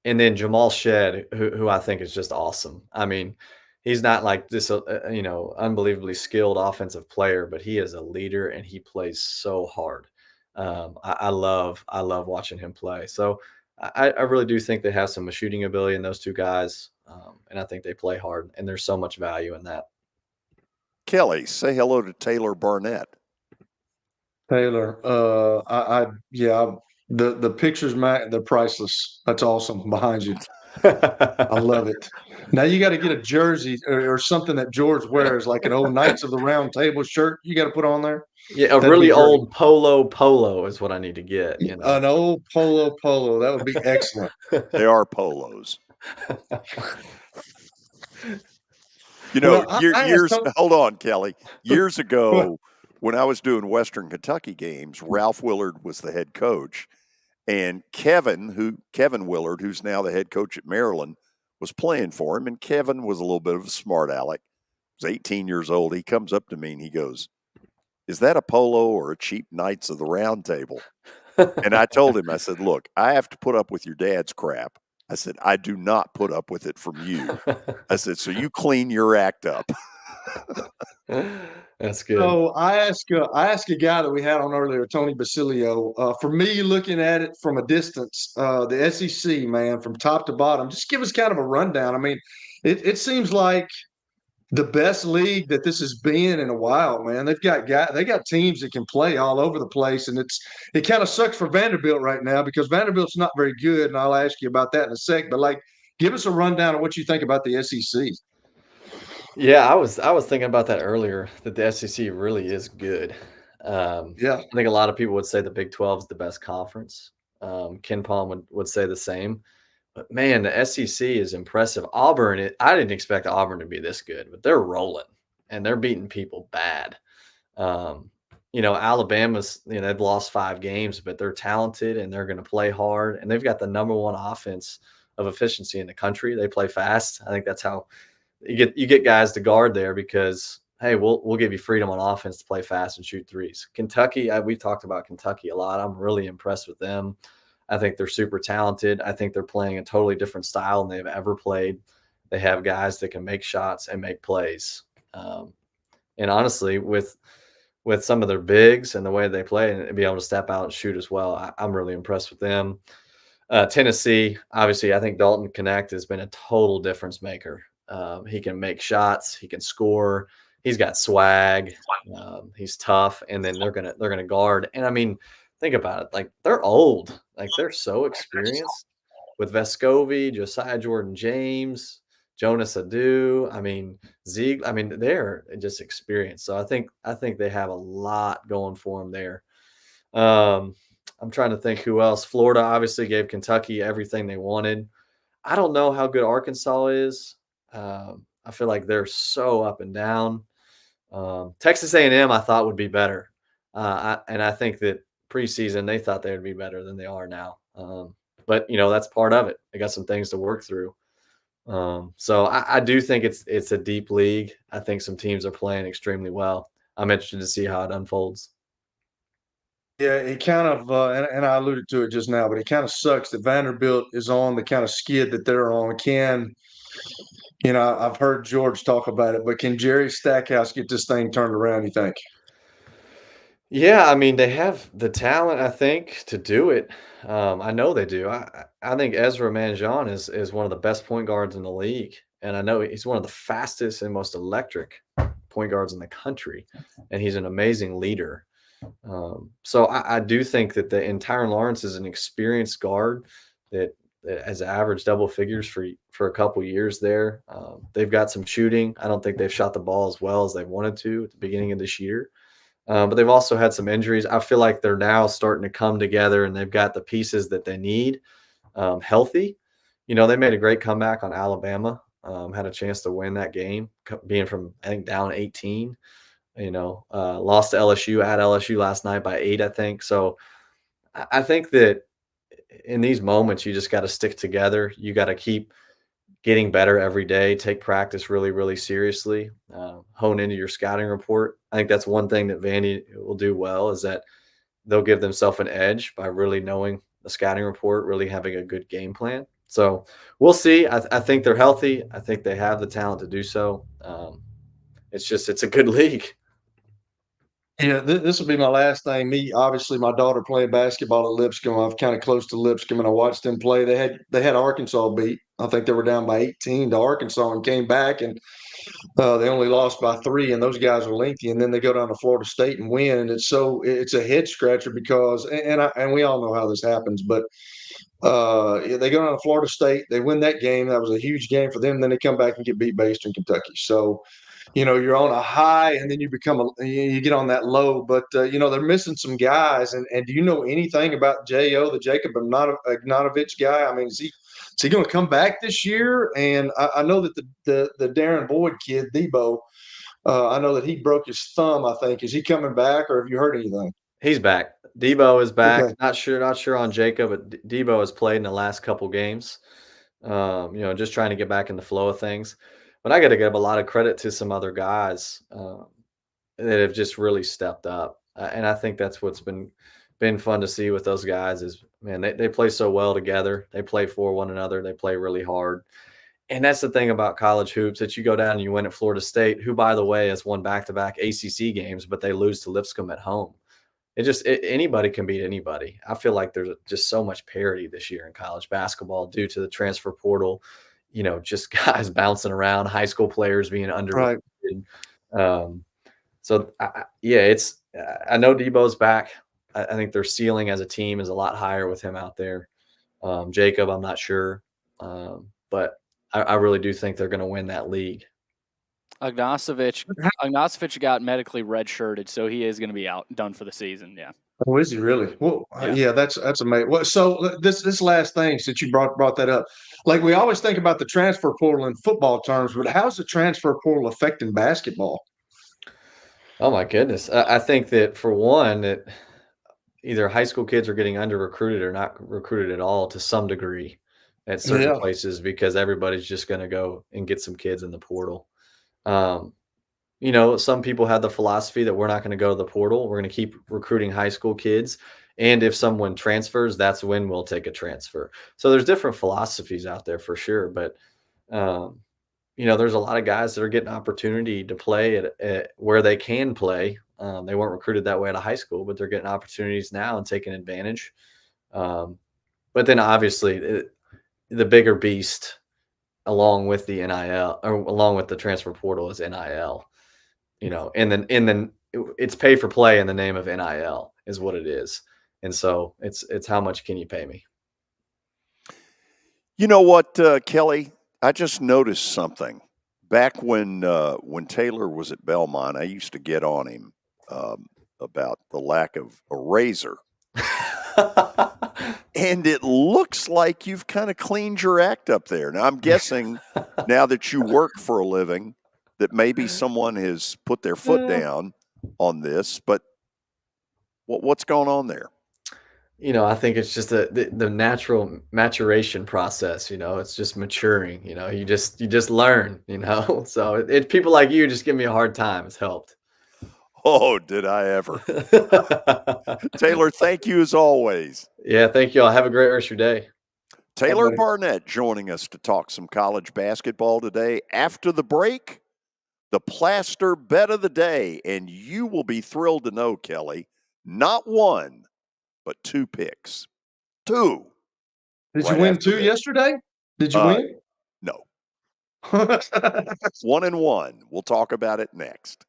and then Jamal Shedd, who I think is just awesome. I mean, he's not like this, you know, unbelievably skilled offensive player, but he is a leader and he plays so hard. I love watching him play. So I really do think they have some shooting ability in those two guys, and I think they play hard, and there's so much value in that. Kelly, say hello to Taylor Barnette. Taylor, the pictures, Matt, they're priceless. That's awesome behind you. I love it. Now you got to get a jersey or something that George wears, like an old Knights of the Round Table shirt. You got to put on there. Yeah, a That'd be really great. old polo is what I need to get. You know, An old polo. That would be excellent. They are polos. You know, Well, years. Hold on, Kelly. Years ago, when I was doing Western Kentucky games, Ralph Willard was the head coach, and Kevin Willard, who's now the head coach at Maryland, was playing for him. And Kevin was a little bit of a smart aleck. He was 18 years old. He comes up to me and he goes, "Is that a polo or a cheap Knights of the Round Table?" And I told him, I said, "Look, I have to put up with your dad's crap." I said, "I do not put up with it from you." I said, "So you clean your act up." That's good. So I asked a guy that we had on earlier, Tony Basilio. For me, looking at it from a distance, the SEC, man, from top to bottom, just give us kind of a rundown. I mean, it seems like the best league that this has been in a while, man. They got teams that can play all over the place, and it kind of sucks for Vanderbilt right now because Vanderbilt's not very good, and I'll ask you about that in a sec. But like, give us a rundown of what you think about the SEC. Yeah, I was thinking about that earlier, that the SEC really is good. Yeah. I think a lot of people would say the Big 12 is the best conference. Ken Palm would say the same. But man, the SEC is impressive. Auburn, I didn't expect Auburn to be this good, but they're rolling and they're beating people bad. Alabama's, they've lost 5 games, but they're talented and they're going to play hard. And they've got the number 1 offense of efficiency in the country. They play fast. I think that's how you get guys to guard there because, hey, we'll give you freedom on offense to play fast and shoot threes. Kentucky, we've talked about Kentucky a lot. I'm really impressed with them. I think they're super talented. I think they're playing a totally different style than they've ever played. They have guys that can make shots and make plays. And honestly, with some of their bigs and the way they play and be able to step out and shoot as well, I'm really impressed with them. Tennessee, obviously, I think Dalton Connect has been a total difference maker. He can make shots. He can score. He's got swag. He's tough. And then they're gonna guard. And I mean, think about it. Like, they're old. Like, they're so experienced with Vescovi, Josiah Jordan-James, Jonas Adu. I mean, Zieg. I mean, they're just experienced. So I think they have a lot going for them there. I'm trying to think who else. Florida obviously gave Kentucky everything they wanted. I don't know how good Arkansas is. I feel like they're so up and down. Texas A&M I thought would be better. And I think that preseason they thought they would be better than they are now. But that's part of it. They got some things to work through. So I do think it's a deep league. I think some teams are playing extremely well. I'm interested to see how it unfolds. Yeah, it kind of, and I alluded to it just now, but it kind of sucks that Vanderbilt is on the kind of skid that they're on. I've heard George talk about it, but can Jerry Stackhouse get this thing turned around, you think? Yeah, I mean, they have the talent, I think, to do it. I know they do. I think Ezra Manjon is one of the best point guards in the league. And I know he's one of the fastest and most electric point guards in the country. And he's an amazing leader. So I do think that Tyron Lawrence is an experienced guard that has averaged double figures for a couple years there. They've got some shooting. I don't think they've shot the ball as well as they wanted to at the beginning of this year. But they've also had some injuries. I feel like they're now starting to come together and they've got the pieces that they need healthy. They made a great comeback on Alabama, had a chance to win that game, being from, I think, down 18. Lost to LSU at LSU last night by 8, I think. So I think that in these moments, you just got to stick together. You got to keep getting better every day, take practice really, really seriously, hone into your scouting report. I think that's one thing that Vandy will do well is that they'll give themselves an edge by really knowing the scouting report, really having a good game plan. So we'll see. I think they're healthy. I think they have the talent to do so. It's a good league. Yeah, this will be my last thing. Obviously, my daughter played basketball at Lipscomb. I'm kind of close to Lipscomb, and I watched them play. They had Arkansas beat. I think they were down by 18 to Arkansas and came back. And They only lost by 3, and those guys are lengthy. And then they go down to Florida State and win, and it's a head scratcher because and we all know how this happens, but they go down to Florida State, they win that game. That was a huge game for them. Then they come back and get beat by Eastern Kentucky. So, you're on a high, and then you get on that low. But they're missing some guys. And do you know anything about the Jacob Ignatovich guy? I mean, is he going to come back this year? And I know that the Darren Boyd kid, Debo, I know that he broke his thumb, I think. Is he coming back, or have you heard anything? He's back. Debo is back. Okay. Not sure on Jacob, but Debo has played in the last couple games. Just trying to get back in the flow of things. But I got to give a lot of credit to some other guys that have just really stepped up, and I think that's what's been fun to see with those guys. Is, man, they play so well together. They play for one another. They play really hard. And that's the thing about college hoops, that you go down and you win at Florida State, who, by the way, has won back-to-back ACC games, but they lose to Lipscomb at home. Anybody can beat anybody. I feel like there's just so much parity this year in college basketball due to the transfer portal, just guys bouncing around, high school players being under. Right. I know Debo's back. I think their ceiling as a team is a lot higher with him out there. Jacob, I'm not sure. But I really do think they're going to win that league. Ignatovich got medically redshirted, so he is going to be done for the season. Yeah. Oh, is he really? Well, yeah, that's amazing. Well, so this last thing, since you brought that up, like, we always think about the transfer portal in football terms, but how's the transfer portal affecting basketball? Oh my goodness. I think that, for one, that either high school kids are getting under recruited or not recruited at all to some degree at certain places, because everybody's just going to go and get some kids in the portal. Some people have the philosophy that we're not going to go to the portal. We're going to keep recruiting high school kids. And if someone transfers, that's when we'll take a transfer. So there's different philosophies out there for sure. But, there's a lot of guys that are getting opportunity to play at where they can play. They weren't recruited that way out of high school, but they're getting opportunities now and taking advantage. But then obviously the bigger beast, along with the NIL, or along with the transfer portal, is NIL. And then it's pay for play in the name of NIL is what it is. And so it's how much can you pay me? You know what, Kelly? I just noticed something. Back when Taylor was at Belmont, I used to get on him about the lack of a razor. And it looks like you've kind of cleaned your act up there. Now, I'm guessing now that you work for a living that maybe someone has put their foot down on this, but what's going on there? I think it's just the natural maturation process. It's just maturing. You just learn. So people like you just give me a hard time. It's helped. Oh, did I ever? Taylor, thank you as always. Yeah, thank you all. Have a great rest of your day. Taylor Barnette joining us to talk some college basketball today. After the break, the Plaster Bet of the Day. And you will be thrilled to know, Kelly, not one, but 2 picks. 2. Did you win 2 yesterday? Did you win? No. 1-1. We'll talk about it next.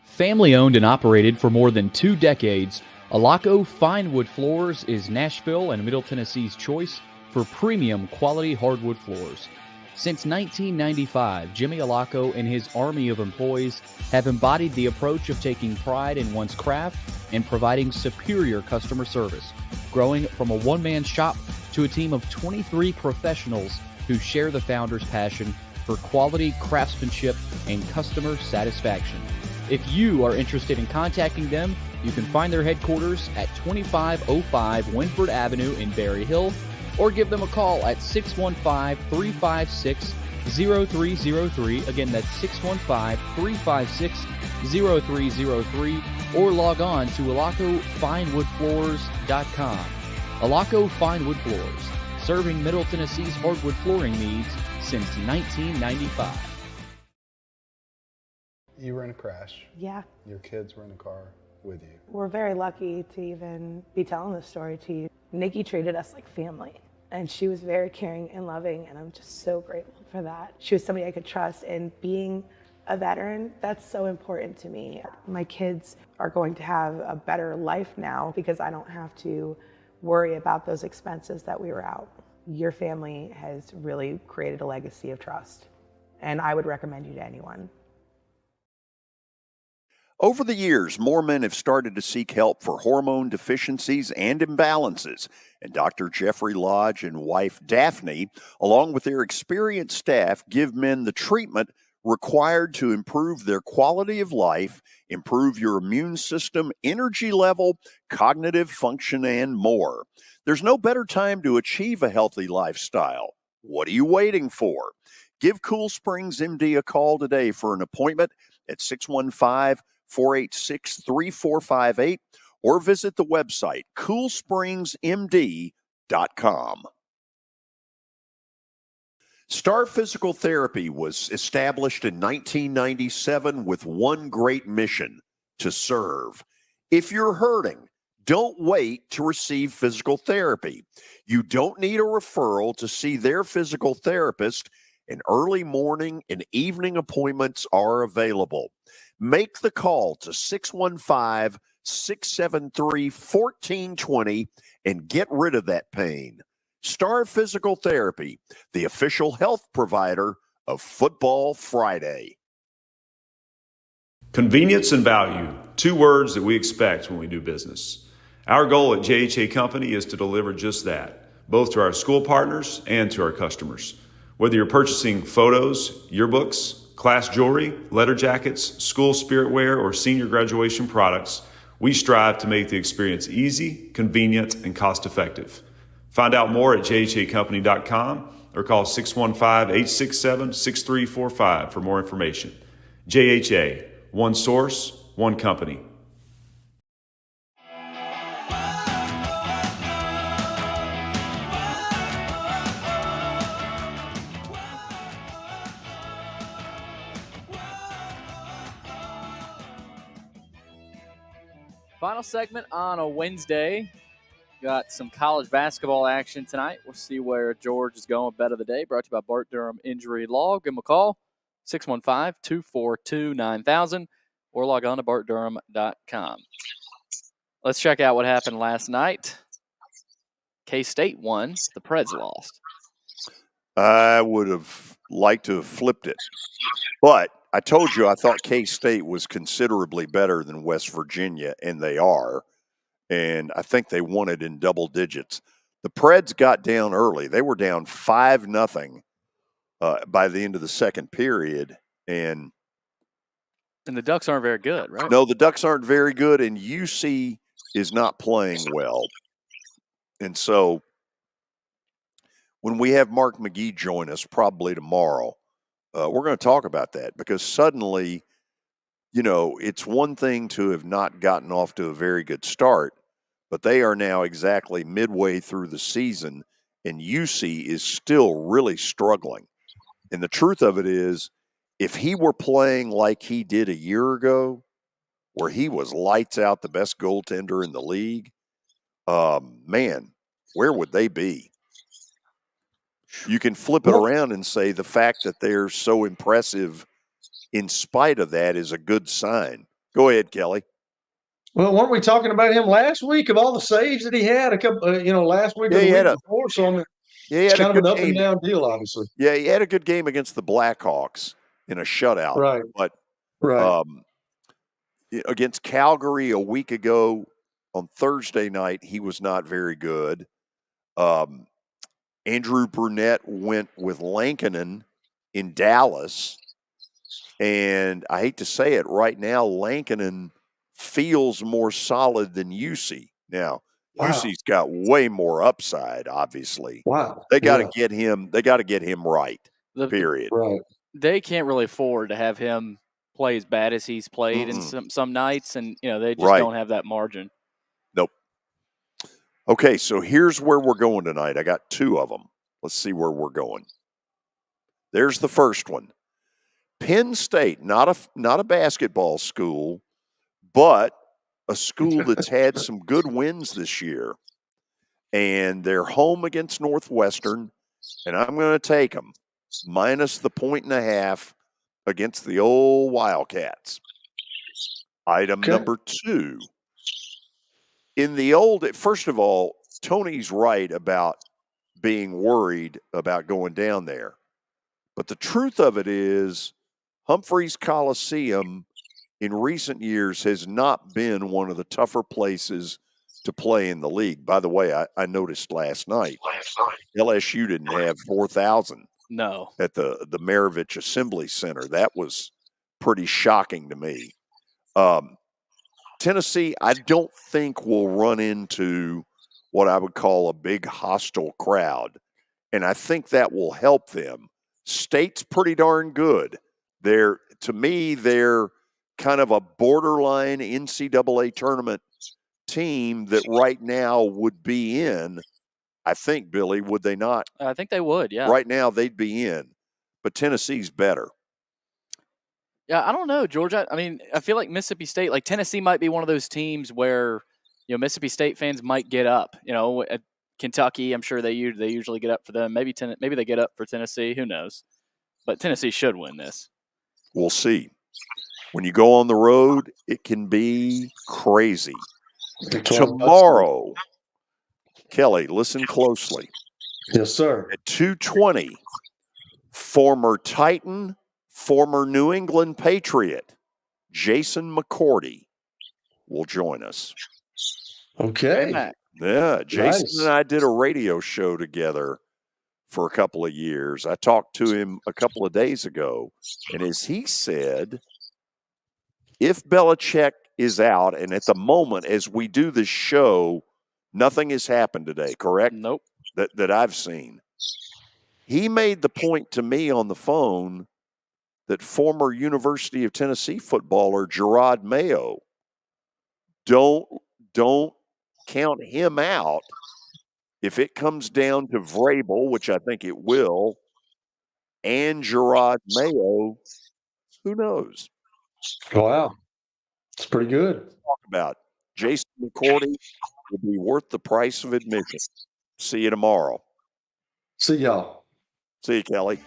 Family owned and operated for more than 2 decades, Alaco Fine Wood Floors is Nashville and Middle Tennessee's choice for premium quality hardwood floors. Since 1995, Jimmy Alaco and his army of employees have embodied the approach of taking pride in one's craft and providing superior customer service, growing from a one-man shop to a team of 23 professionals who share the founder's passion for quality craftsmanship and customer satisfaction. If you are interested in contacting them, you can find their headquarters at 2505 Winford Avenue in Berry Hill, or give them a call at 615-356-0303. Again, that's 615-356-0303, or log on to alacofinewoodfloors.com. Alaco Fine Wood Floors, serving Middle Tennessee's hardwood flooring needs since 1995. You were in a crash. Yeah. Your kids were in the car with you. We're very lucky to even be telling this story to you. Nikki treated us like family, and she was very caring and loving, and I'm just so grateful for that. She was somebody I could trust, and being a veteran, that's so important to me. My kids are going to have a better life now because I don't have to worry about those expenses that we were out. Your family has really created a legacy of trust, and I would recommend you to anyone. Over the years, more men have started to seek help for hormone deficiencies and imbalances, and Dr. Jeffrey Lodge and wife Daphne, along with their experienced staff, give men the treatment required to improve their quality of life, improve your immune system, energy level, cognitive function, and more. There's no better time to achieve a healthy lifestyle. What are you waiting for? Give Cool Springs MD a call today for an appointment at 615-486-3458 or visit the website coolspringsmd.com. Star Physical Therapy was established in 1997 with one great mission: to serve. If you're hurting, don't wait to receive physical therapy. You don't need a referral to see their physical therapist, and early morning and evening appointments are available. Make the call to 615-673-1420 and get rid of that pain. Star Physical Therapy, the official health provider of Football Friday. Convenience and value, two words that we expect when we do business. Our goal at JHA Company is to deliver just that, both to our school partners and to our customers. Whether you're purchasing photos, yearbooks, class jewelry, letter jackets, school spirit wear, or senior graduation products, we strive to make the experience easy, convenient, and cost-effective. Find out more at jhacompany.com or call 615-867-6345 for more information. JHA, one source, one company. Final segment on a Wednesday. Got some college basketball action tonight. We'll see where George is going. Bet of the day brought to you by Bart Durham Injury Law. Give him a call, 615-242-9000, or log on to bartdurham.com. Let's check out what happened last night. K-State won. The Preds lost. I would have liked to have flipped it, but I told you I thought K-State was considerably better than West Virginia, and they are. And I think they won it in double digits. The Preds got down early. They were down 5-0 by the end of the second period. And the Ducks aren't very good, right? No, the Ducks aren't very good, and UC is not playing well. And so when we have Mark McGee join us probably tomorrow, we're going to talk about that, because suddenly, you know, it's one thing to have not gotten off to a very good start, but they are now exactly midway through the season, and UC is still really struggling. And the truth of it is, if he were playing like he did a year ago, where he was lights out, the best goaltender in the league, man, where would they be? You can flip it around and say the fact that they're so impressive in spite of that is a good sign. Go ahead, Kelly. Well, weren't we talking about him last week of all the saves that he had a couple, last week or the week before? So I mean, it's kind of an up and down deal, obviously. Yeah, he had a good game against the Blackhawks in a shutout. Right. But right. Against Calgary a week ago on Thursday night, he was not very good. Andrew Barnette went with Lankinen in Dallas. And I hate to say it right now, Lankinen feels more solid than UC. Now, UC's got way more upside, obviously. Wow. They got to get him, right. Period. Right. They can't really afford to have him play as bad as he's played in some nights, and they just don't have that margin. Nope. Okay, so here's where we're going tonight. I got two of them. Let's see where we're going. There's the first one. Penn State, not a basketball school, but a school that's had some good wins this year. And they're home against Northwestern, and I'm going to take them minus the 1.5 against the old Wildcats. Item Okay. number 2. In the old, first of all, Tony's right about being worried about going down there. But the truth of it is, Humphreys Coliseum in recent years has not been one of the tougher places to play in the league. By the way, I noticed last night LSU didn't have 4,000 No. at the Maravich Assembly Center. That was pretty shocking to me. Tennessee, I don't think will run into what I would call a big hostile crowd, and I think that will help them. State's pretty darn good. To me, they're kind of a borderline NCAA tournament team that right now would be in. I think, Billy, would they not? I think they would, yeah. Right now, they'd be in, but Tennessee's better. Yeah, I don't know, George. I mean, I feel like Mississippi State, like Tennessee might be one of those teams where, Mississippi State fans might get up. At Kentucky, I'm sure they usually get up for them. Maybe they get up for Tennessee. Who knows? But Tennessee should win this. We'll see. When you go on the road, it can be crazy. Tomorrow, Kelly, listen closely. Yes, sir. At 2:20, former Titan, former New England Patriot, Jason McCourty will join us. Okay. Yeah, Jason Nice. and I did a radio show together for a couple of years. I talked to him a couple of days ago, and as he said, if Belichick is out, and at the moment as we do this show, nothing has happened today, correct? Nope. That I've seen. He made the point to me on the phone that former University of Tennessee footballer Gerard Mayo, don't count him out. If it comes down to Vrabel, which I think it will, and Gerard Mayo, who knows? Wow. It's pretty good. Talk about Jason McCourty will be worth the price of admission. See you tomorrow. See y'all. See you, Kelly.